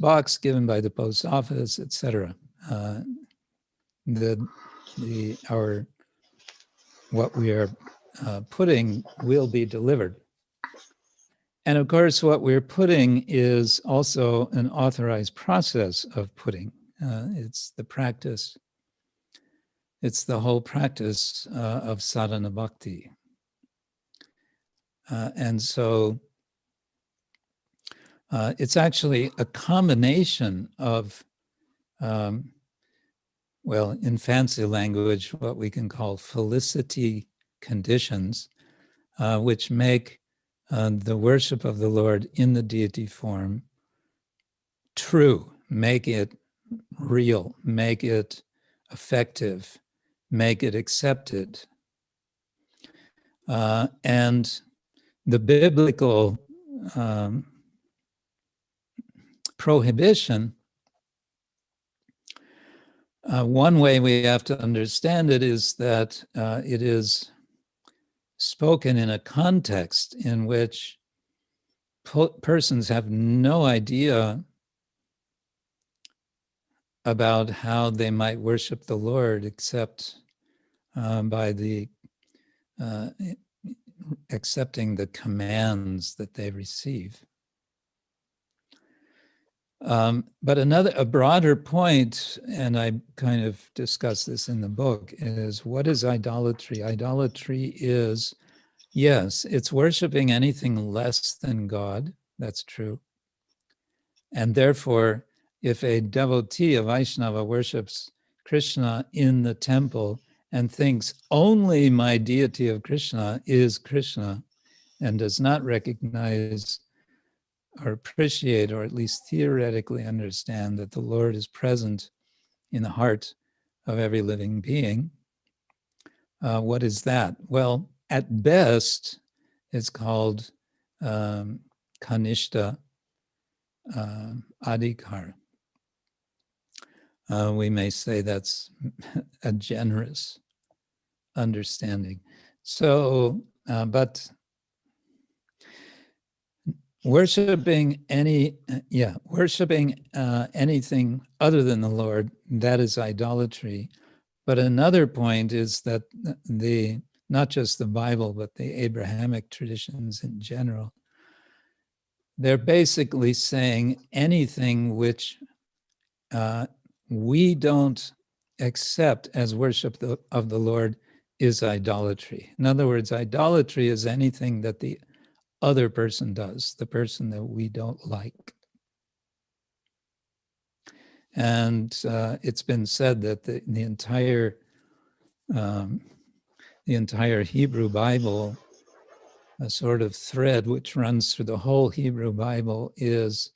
box given by the post office, etc., what we are putting will be delivered. And of course, what we're putting is also an authorized process of putting. It's the practice. It's the whole practice of sadhana bhakti. And so it's actually a combination of, in fancy language, what we can call felicity conditions, which make the worship of the Lord in the deity form true, make it real, make it effective, make it accepted, And the biblical prohibition, one way we have to understand it is that it is spoken in a context in which persons have no idea about how they might worship the Lord except by the accepting the commands that they receive. But a broader point, and I kind of discuss this in the book, is what is idolatry? Idolatry is, yes, it's worshiping anything less than God. That's true. And therefore, if a devotee of Vaishnava worships Krishna in the temple and thinks only my deity of Krishna is Krishna and does not recognize or appreciate, or at least theoretically understand that the Lord is present in the heart of every living being, what is that? Well, at best, it's called kanishta adhikar. We may say that's a generous understanding. So, but worshiping anything other than the Lord, that is idolatry. But another point is that not just the Bible, but the Abrahamic traditions in general, they're basically saying anything which we don't accept as worship of the Lord is idolatry. In other words, idolatry is anything that the other person does, the person that we don't like. And it's been said that the entire Hebrew Bible, a sort of thread which runs through the whole Hebrew Bible, is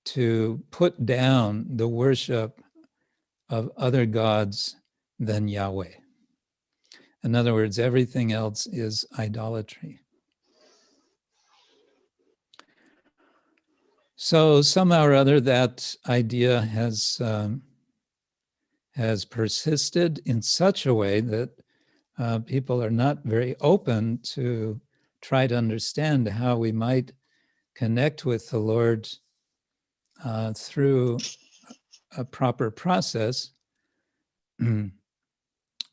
to put down the worship of other gods than Yahweh. In other words, everything else is idolatry. So somehow or other, that idea has persisted in such a way that people are not very open to try to understand how we might connect with the Lord through a proper process.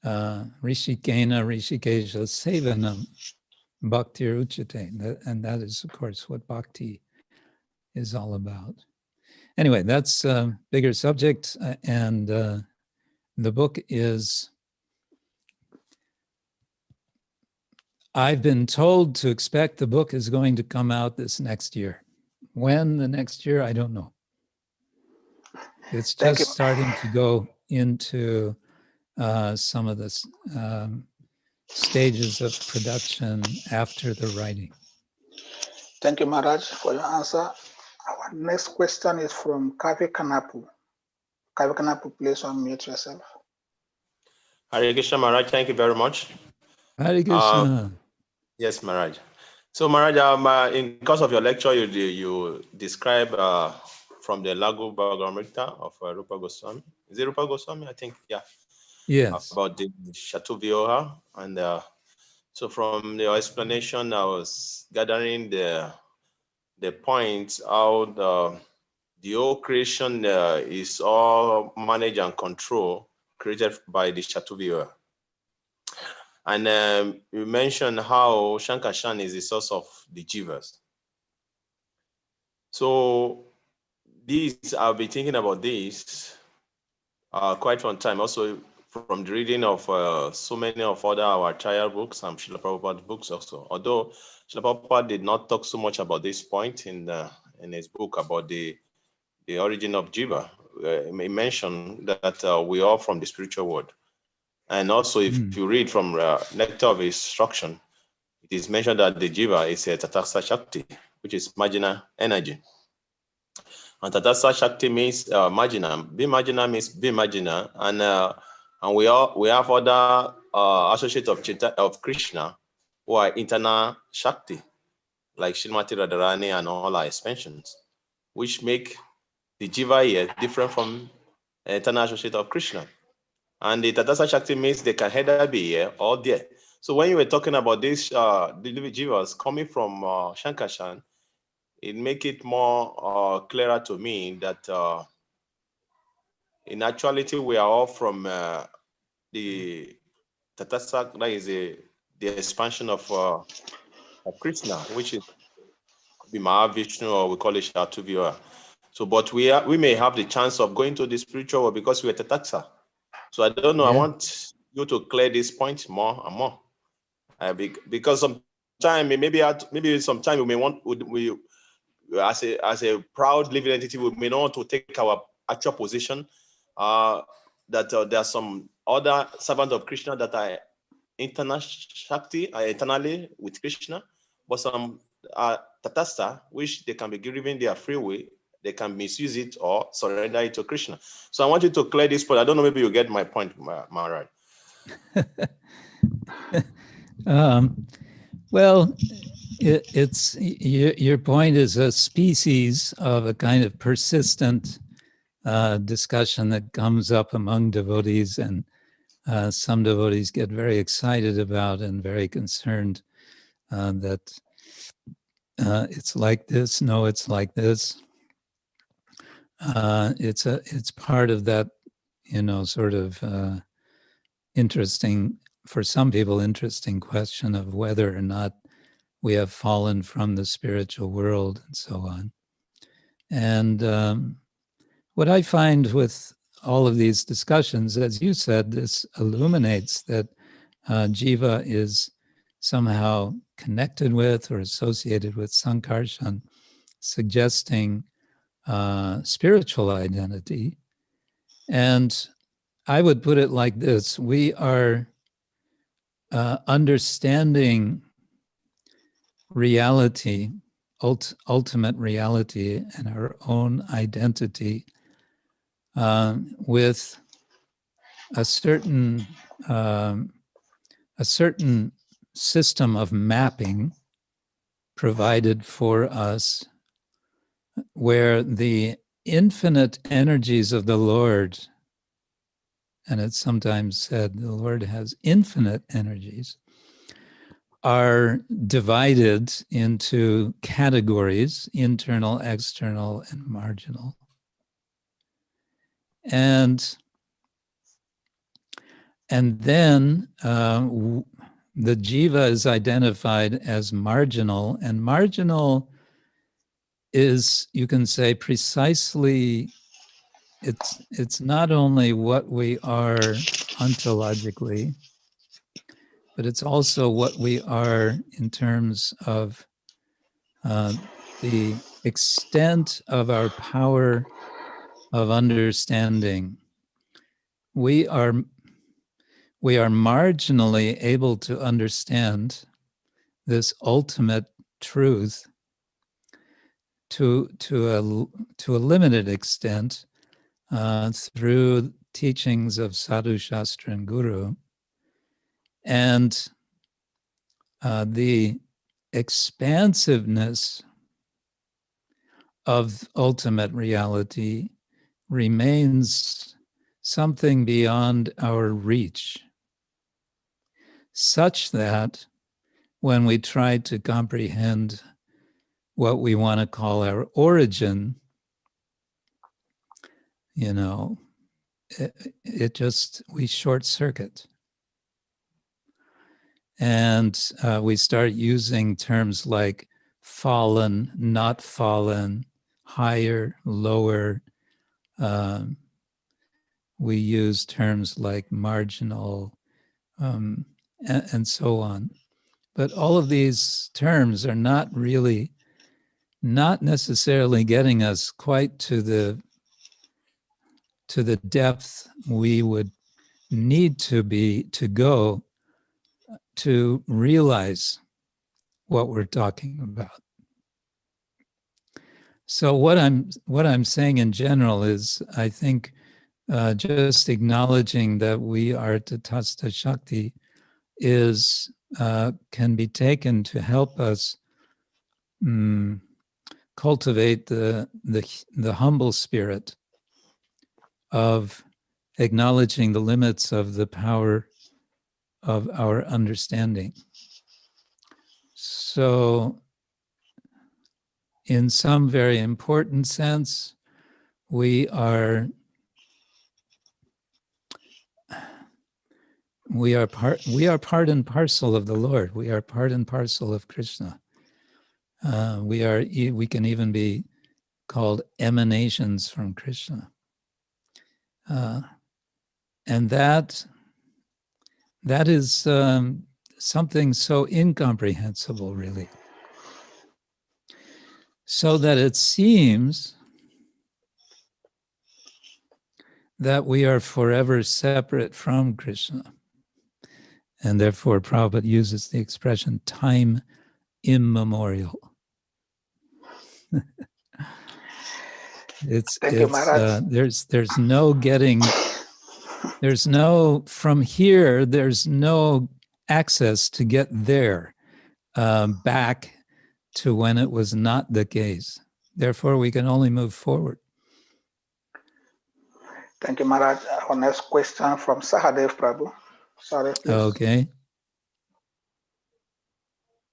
Rishikena Rishikesha Sevanam Bhaktir Uchate. And that is, of course, what bhakti is all about. Anyway, that's a bigger subject, and the book is, I've been told to expect the book is going to come out this next year. When the next year, I don't know. It's just starting to go into some of the stages of production after the writing. Thank you, Maharaj, for your answer. Our next question is from Kavi Kanapu. Kavi Kanapu, please unmute yourself. Hare Krishna, Maharaj, thank you very much. Hare Krishna. Yes, Maharaj. So, Maharaj, in course of your lecture, you describe from the Lagu Bhagavatam of Rupa Goswami. Is it Rupa Goswami? I think, yeah. Yes. About the Shatuvyoha. And so from your explanation, I was gathering the points how the whole creation is all managed and controlled, created by the Shatuvyoha. And you mentioned how saṅkarṣaṇāya is the source of the jivas. So I've been thinking about this quite some time. Also from the reading of so many of our trial books and Srila Prabhupada books also. Although Srila Prabhupada did not talk so much about this point in his book about the origin of jiva. He mentioned that we are from the spiritual world. And also, if you read from Nectar of Instruction, it is mentioned that the jiva is a tatastha shakti, which is marginal energy. And tatastha shakti means marginal. Be marginal means be marginal, and we have other associates of Krishna who are internal Shakti, like Srimati Radharani and all our expansions, which make the Jiva here different from internal associate of Krishna. And the Tatasa Shakti means they can either be here or there. So when you were talking about this, the Jivas coming from Saṅkarṣaṇa, it make it more clearer to me that in actuality we are all from the Tatasa, that is the expansion of Krishna, which is the Mahavishnu, or we call it tubhyam. So, but we may have the chance of going to the spiritual world because we are Tatasa. So I don't know. Yeah. I want you to clear this point more and more, because sometimes maybe sometime we may want as a proud living entity, we may not want to take our actual position. That there are some other servants of Krishna that are internal Shakti, are eternally with Krishna, but some are Tatasta, which they can be given their free will. They can misuse it or surrender it to Krishna. So I want you to clear this point. I don't know, maybe you get my point, Maharaj. Well, it's your point is a species of a kind of persistent discussion that comes up among devotees, and some devotees get very excited about and very concerned that it's like this. No, it's like this. It's part of that, sort of interesting, for some people, interesting question of whether or not we have fallen from the spiritual world and so on. And what I find with all of these discussions, as you said, this illuminates that Jiva is somehow connected with or associated with saṅkarṣaṇa, suggesting spiritual identity. And I would put it like this: we are understanding reality, ultimate reality, and our own identity with a certain system of mapping provided for us, where the infinite energies of the Lord, and it's sometimes said the Lord has infinite energies, are divided into categories: internal, external, and marginal. And then the jiva is identified as marginal, and marginal is, you can say, precisely, it's not only what we are ontologically, but it's also what we are in terms of the extent of our power of understanding. We are marginally able to understand this ultimate truth to a limited extent through teachings of sadhu, shastra, and guru. And the expansiveness of ultimate reality remains something beyond our reach, such that when we try to comprehend what we want to call our origin, we short circuit. And we start using terms like fallen, not fallen, higher, lower. We use terms like marginal, and so on. But all of these terms are not necessarily getting us quite to the depth we would need to go to realize what we're talking about. So what I'm saying in general is, I think just acknowledging that we are Tatastha Shakti is can be taken to help us cultivate the humble spirit of acknowledging the limits of the power of our understanding. So, in some very important sense, we are part and parcel of the Lord. We are part and parcel of Krishna. We can even be called emanations from Krishna, and that is something so incomprehensible, really. So that it seems that we are forever separate from Krishna. And therefore, Prabhupada uses the expression time immemorial. Thank you, Maharaj. There's no getting, from here, there's no access to get there, back to when it was not the case. Therefore, we can only move forward. Thank you, Maharaj. Our next question from Sahadev Prabhu. Sorry, please. Okay.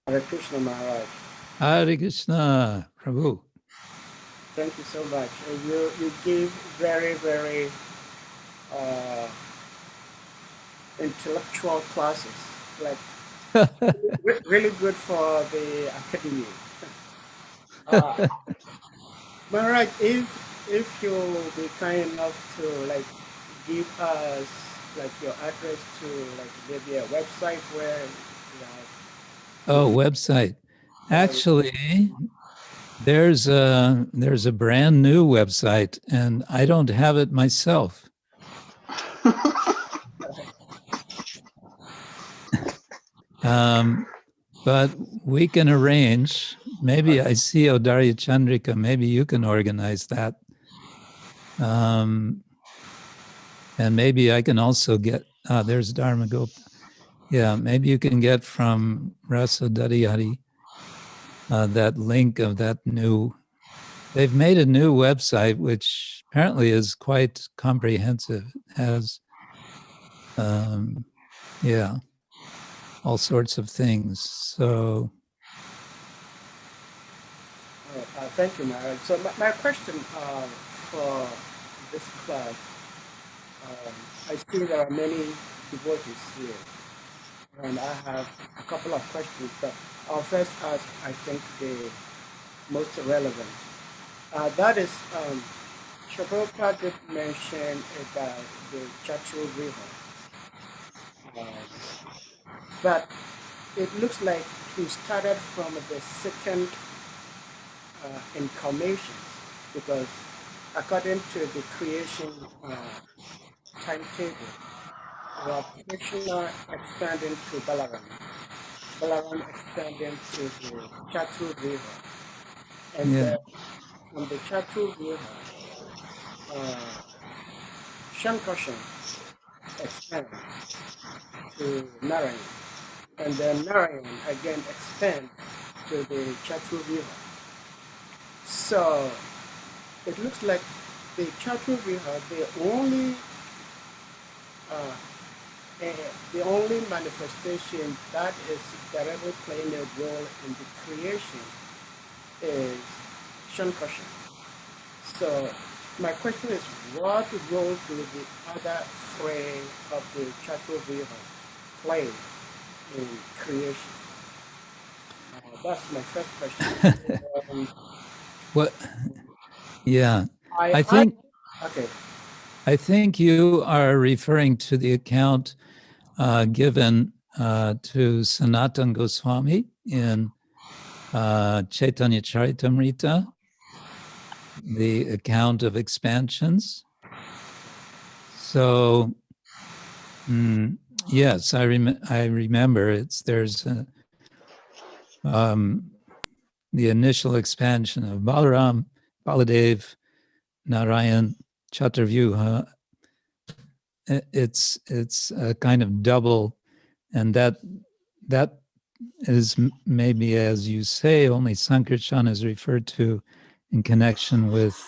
Hare Krishna Maharaj. Hare Krishna, Prabhu. Thank you so much. You gave very, very intellectual classes, like really good for the academy. Maharaj, if you'll be kind enough to like give us like your address to like maybe a website where you have. Oh, website. Actually, there's a brand new website, and I don't have it myself. But we can arrange. Maybe I see Odarya Chandrika. Maybe you can organize that. And maybe I can also get, there's Dharma Gopta. Yeah, maybe you can get from Rasa Dadihari that link of that new. They've made a new website, which apparently is quite comprehensive. It has, all sorts of things. So. Thank you, Maharaj. So my question for this class, I see there are many devotees here, and I have a couple of questions, but I'll first ask, I think, the most relevant. That is, Prabhupada did mention about the Chatu River, but it looks like he started from the second incarnation, because according to the creation timetable, Krishna expanding to Balaram expanding to the Chatu River, and then from the Chatu River, Saṅkarṣaṇāya expands to Narayan, and then Narayan again expands to the Chatu River. So it looks like the Chatu River, the only manifestation that is directly playing a role in the creation is Saṅkarṣaṇāya. So my question is, what role do the other three of the Chatu River play in creation? That's my first question. What? Yeah, I think you are referring to the account given to Sanatana Goswami in Chaitanya Charitamrita, the account of expansions. So, yes, I remember. There's the initial expansion of Balaram, Baladev, Narayan, Chaturvyuha, it's a kind of double, and that is maybe, as you say, only saṅkarṣaṇa is referred to in connection with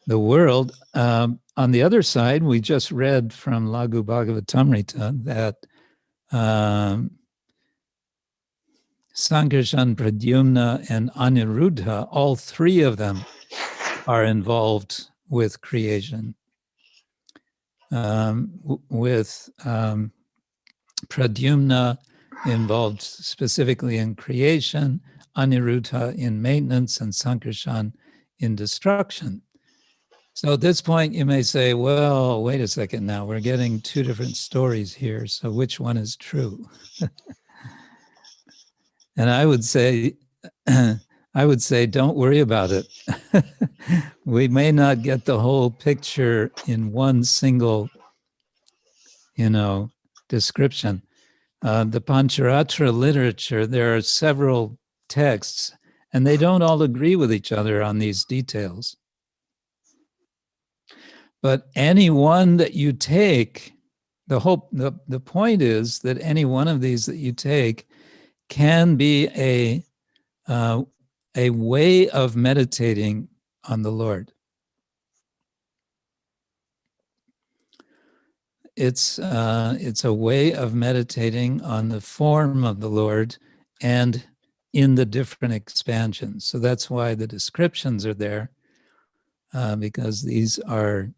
the world. On the other side, we just read from Lagu Bhagavatamrita that saṅkarṣaṇa, pradyumna, and aniruddha, all three of them are involved with creation. With pradyumna involved specifically in creation, aniruddha in maintenance, and saṅkarṣaṇa in destruction. So at this point, you may say, well, wait a second now, we're getting two different stories here. So which one is true? And I would say, don't worry about it. We may not get the whole picture in one single, description. The Pancharatra literature, there are several texts, and they don't all agree with each other on these details. But any one that you take, the point is that any one of these that you take can be a way of meditating on the Lord. It's a way of meditating on the form of the Lord and in the different expansions. So that's why the descriptions are there, because these are,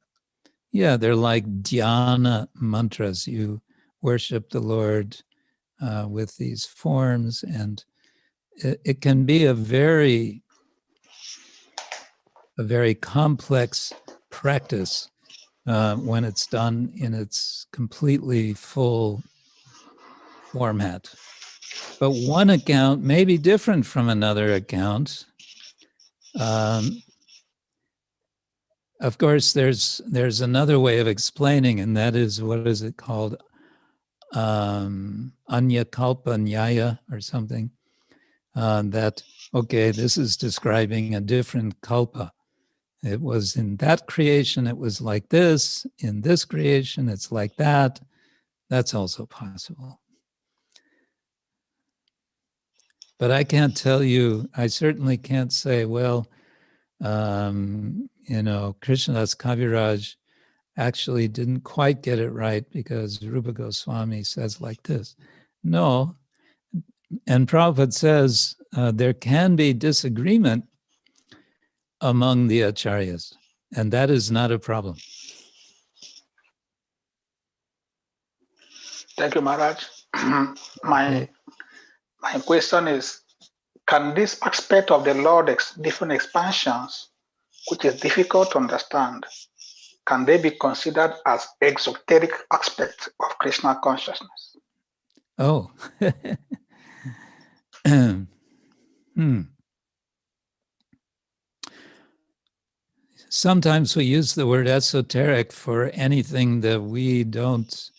they're like dhyana mantras. You worship the Lord with these forms, and it can be a very complex practice when it's done in its completely full format. But one account may be different from another account. Of course, there's another way of explaining, and that is, what is it called? Anyakalpa nyaya or something. That, okay, this is describing a different kalpa. It was in that creation, it was like this. In this creation, it's like that. That's also possible. But I can't tell you, I certainly can't say, well, Krishnadas Kaviraj actually didn't quite get it right because Rupa Goswami says like this. No. And Prabhupada says there can be disagreement among the acharyas, and that is not a problem. Thank you, Maharaj. My question is, can this aspect of the Lord's different expansions, which is difficult to understand, can they be considered as exoteric aspects of Krishna consciousness? Oh. Sometimes we use the word esoteric for anything that we don't,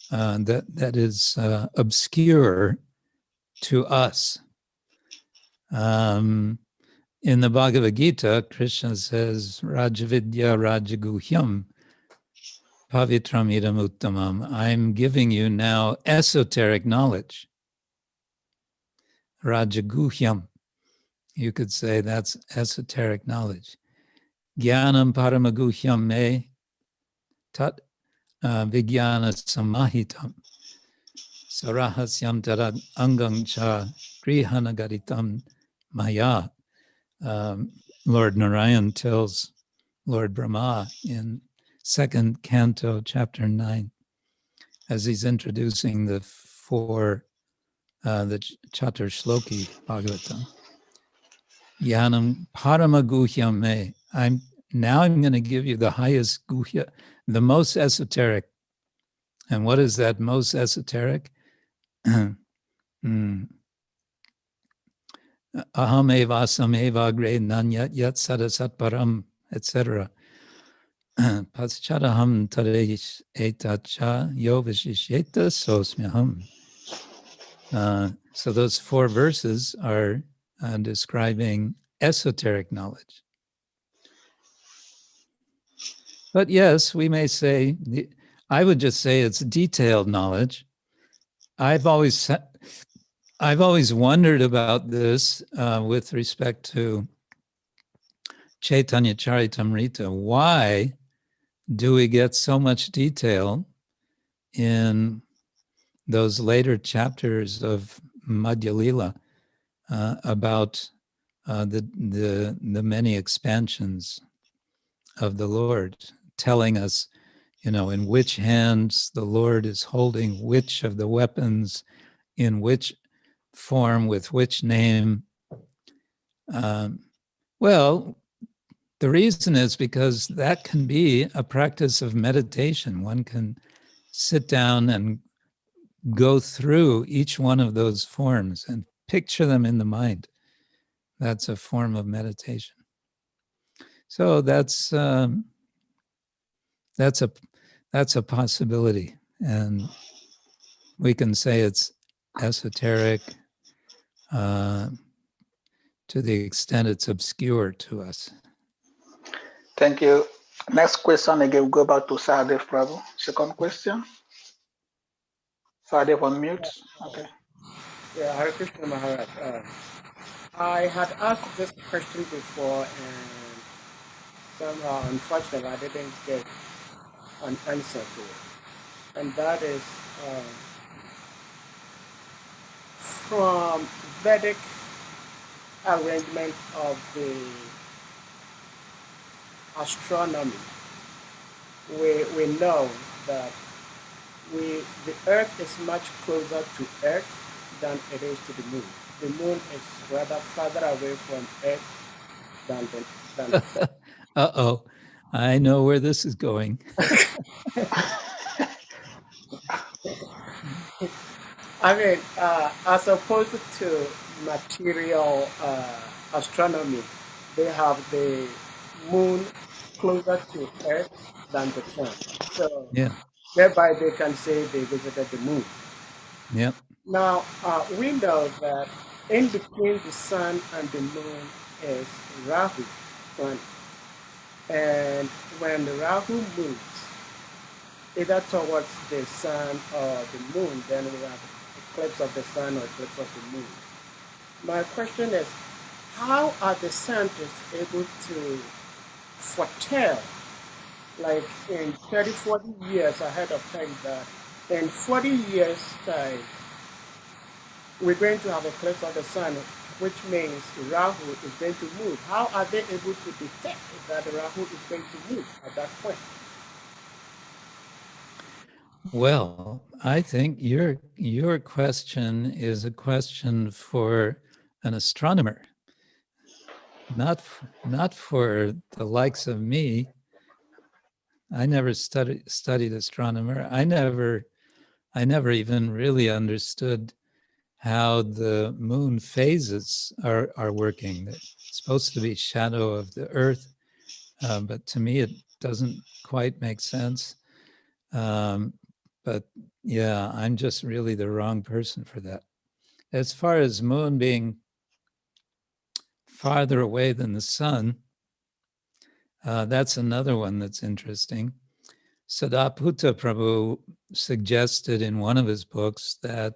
that is obscure to us. In the Bhagavad Gita, Krishna says, Rajavidya Rajaguhyam Pavitram idam uttamam. I'm giving you now esoteric knowledge. Rajaguhyam. You could say that's esoteric knowledge. Jnanam paramaguhyam me tat vijnana samahitam sarahasyam tarad angang cha grihanagaritam maya. Lord Narayan tells Lord Brahma in 2nd Canto, Chapter 9, as he's introducing the Chatur Shloki Bhagavatam. Jnanam paramaguhyam me. I'm going to give you the highest guhya, the most esoteric. And what is that most esoteric? Aham evasam evagre nanyat yat sadasat param, etc. Paschadaham tareish etacha yo vishishyeta sosmyaham. So those 4 verses are describing esoteric knowledge. But yes, we may say, I would just say it's detailed knowledge. I've always wondered about this with respect to Chaitanya Charitamrita. Why do we get so much detail in those later chapters of Madhya Lila about the many expansions of the Lord, telling us, in which hands the Lord is holding which of the weapons, in which form, with which name. Well, the reason is because that can be a practice of meditation. One can sit down and go through each one of those forms and picture them in the mind. That's a form of meditation. So that's a possibility, and we can say it's esoteric to the extent it's obscure to us. Thank you. Next question again, we'll go back to Sahadev Prabhu. Second question. Sahadev on mute. Okay. Yeah, Hare Krishna Maharaj. I had asked this question before, and somehow, unfortunately, I didn't get an answer to it. And that is from Vedic arrangement of the astronomy. We know that the Earth is much closer to Earth than it is to the Moon. The Moon is rather farther away from Earth than the Sun. Uh-oh, I know where this is going. I mean, as opposed to material astronomy, they have the Moon closer to Earth than the Sun. So Yeah. thereby they can say they visited the Moon. Yeah. Now, we know that in between the Sun and the Moon is Rahu planet. And when Rahu moves, either towards the Sun or the Moon, then we have eclipse of the Sun or eclipse of the Moon. My question is, how are the scientists able to foretell, like in 30, 40 years ahead of time, that in 40 years' time, we're going to have eclipse of the Sun, which means Rahu is going to move. How are they able to detect that Rahu is going to move at that point? Well, I think your question is a question for an astronomer, not for the likes of me. I never studied astronomer. I never even really understood how the moon phases are working. It's supposed to be shadow of the Earth, but to me it doesn't quite make sense. But yeah, I'm just really the wrong person for that. As far as moon being farther away than the sun, that's another one that's interesting. Sadaputta Prabhu suggested in one of his books that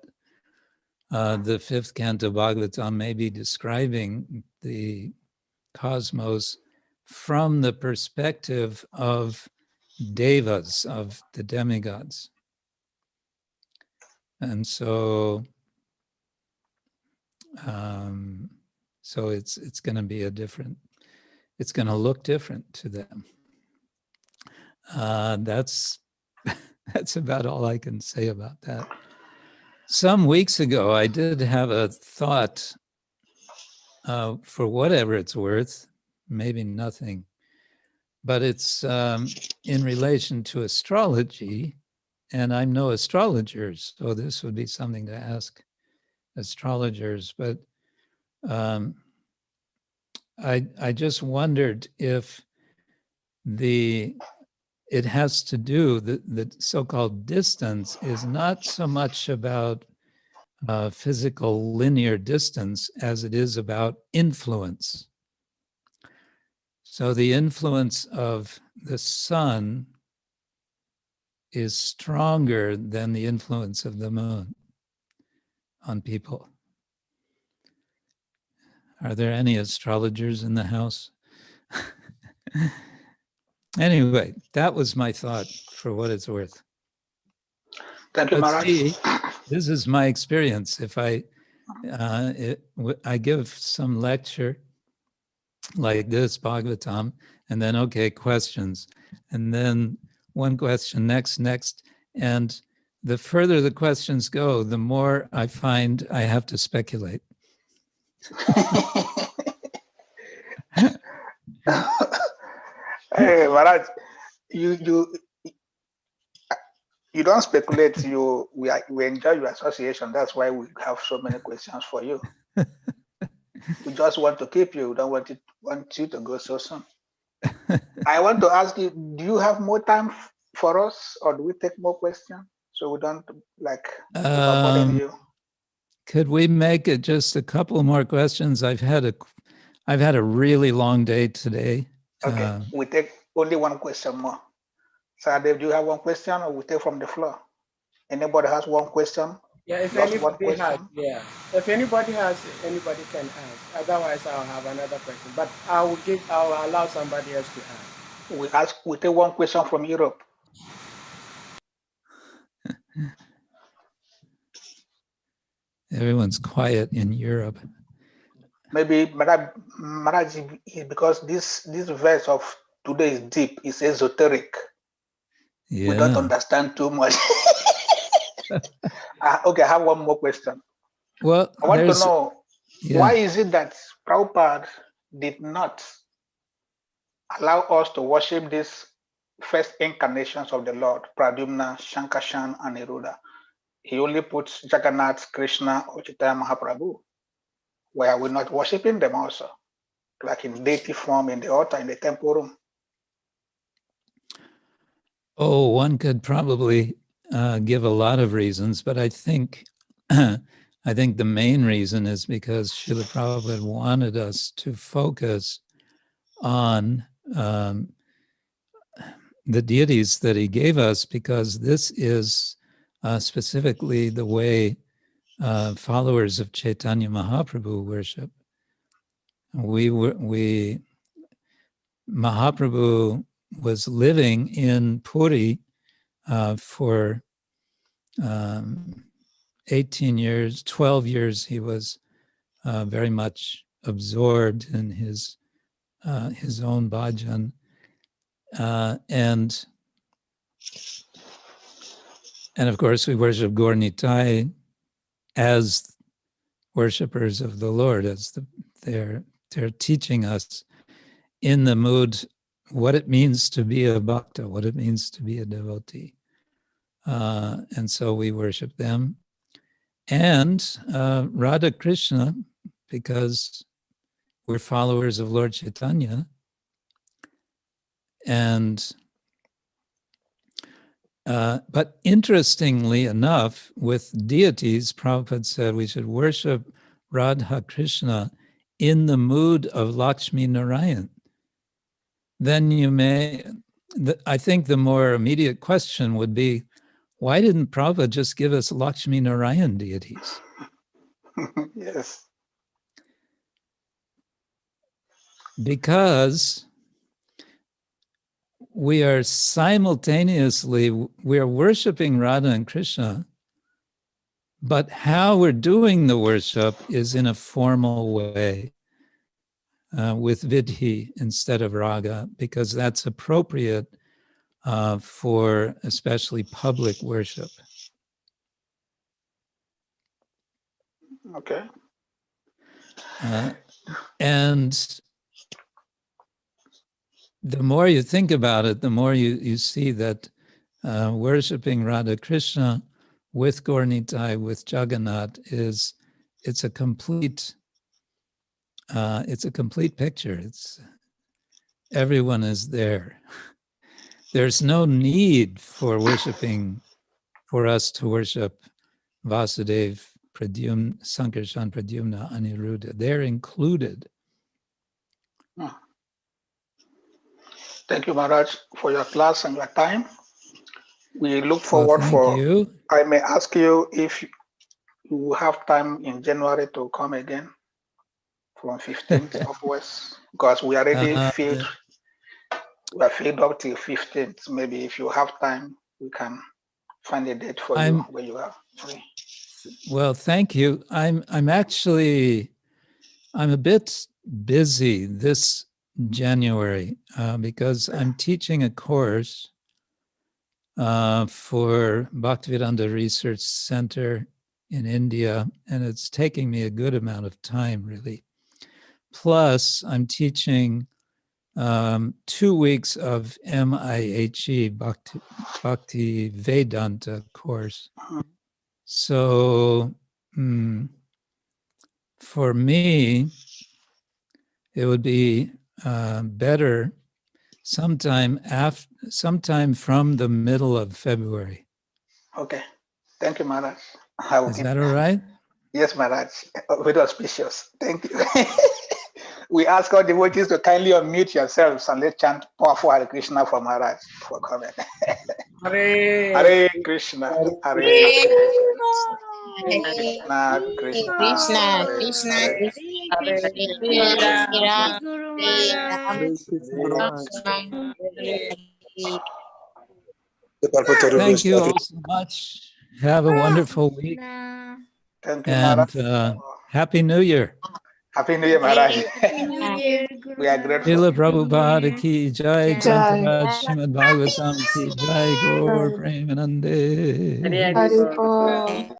the fifth canto Bhagavatam may be describing the cosmos from the perspective of devas, of the demigods. And so it's going to be it's going to look different to them. That's about all I can say about that. Some weeks ago, I did have a thought, for whatever it's worth, maybe nothing, but it's in relation to astrology, and I'm no astrologer, so this would be something to ask astrologers, but I just wondered if it has to do, the so-called distance is not so much about physical linear distance as it is about influence. So the influence of the sun is stronger than the influence of the moon on people. Are there any astrologers in the house? Anyway, that was my thought, for what it's worth. Thank you, But Maharaj. see, this is my experience. If I give some lecture like this, Bhagavatam, and then, okay, questions, and then one question, next, and the further the questions go, the more I find I have to speculate. Hey, Maharaj, you don't speculate. We enjoy your association. That's why we have so many questions for you. We just want to keep you. We don't want you to go so soon. I want to ask you: do you have more time for us, or do we take more questions so we don't burden you? Could we make it just a couple more questions? I've had a really long day today. Okay, we take only one question more. Sadev, do you have one question, or we take from the floor? Anybody has one question? Yeah, if Just one anybody has, question? yeah. If anybody has, anybody can ask. Otherwise, I'll have another question. But I'll allow somebody else to ask. We take one question from Europe. Everyone's quiet in Europe. Maybe Maharaj, because this verse of today is deep, it's esoteric. Yeah. We don't understand too much. Okay, I have one more question. Well, I want to know, why is it that Prabhupada did not allow us to worship these first incarnations of the Lord, Pradyumna, Saṅkarṣaṇa, and Aniruddha? He only puts Jagannath, Krishna, or Chaitanya Mahaprabhu. Why are we not worshiping them also? Like in deity form in the altar, in the temple room? Oh, one could probably give a lot of reasons, but I think the main reason is because Srila Prabhupada wanted us to focus on the deities that he gave us, because this is specifically the way followers of Chaitanya Mahaprabhu worship. Mahaprabhu was living in Puri for 18 years, 12 years. He was very much absorbed in his own bhajan. And of course, we worship Gaur Nitai as worshipers of the Lord, as they're teaching us in the mood what it means to be a bhakta, what it means to be a devotee. And so we worship them. And Radha Krishna, because we're followers of Lord Chaitanya. And but interestingly enough, with deities, Prabhupada said we should worship Radha Krishna in the mood of Lakshmi Narayan. Then I think the more immediate question would be, why didn't Prabhupada just give us Lakshmi Narayan deities? Yes. Because we are worshiping Radha and Krishna, but how we're doing the worship is in a formal way, with vidhi instead of raga, because that's appropriate for especially public worship. Okay. And the more you think about it, the more you see that worshiping Radha Krishna with Gaur Nitai, with Jagannath, it's a complete picture. Everyone is there. There's no need for us to worship Vasudeva, Pradyumna, Saṅkarṣaṇa, Pradyumna, Aniruddha. They're included. Thank you, Maharaj, for your class and your time. We look forward thank for. you. I may ask you if you have time in January to come again from 15th upwards, because we already filled. We are filled up till 15th. Maybe if you have time, we can find a date for you where you are free. Well, thank you. I'm a bit busy this January because I'm teaching a course for Bhaktivedanta Research Center in India, and it's taking me a good amount of time, really. Plus, I'm teaching 2 weeks of MIHE, Bhakti Vedanta course. So for me, it would be better sometime from the middle of February. Okay. Thank you, Maharaj. Is that all right? Yes, Maharaj. Very auspicious. Thank you. We ask all devotees to kindly unmute yourselves and let's chant powerful Hare Krishna for Maharaj for comment. Hare Krishna, Hare Krishna, Krishna, Krishna, Thank you all so much. Have a wonderful week. Thank you, Maharaj. And Happy New Year. Happy New Year, Maharaj. We are grateful. Srila Prabhupada ki jai, Grantaraj Srimad-Bhagavatam ki jai, Gaur Premanande. Haribo.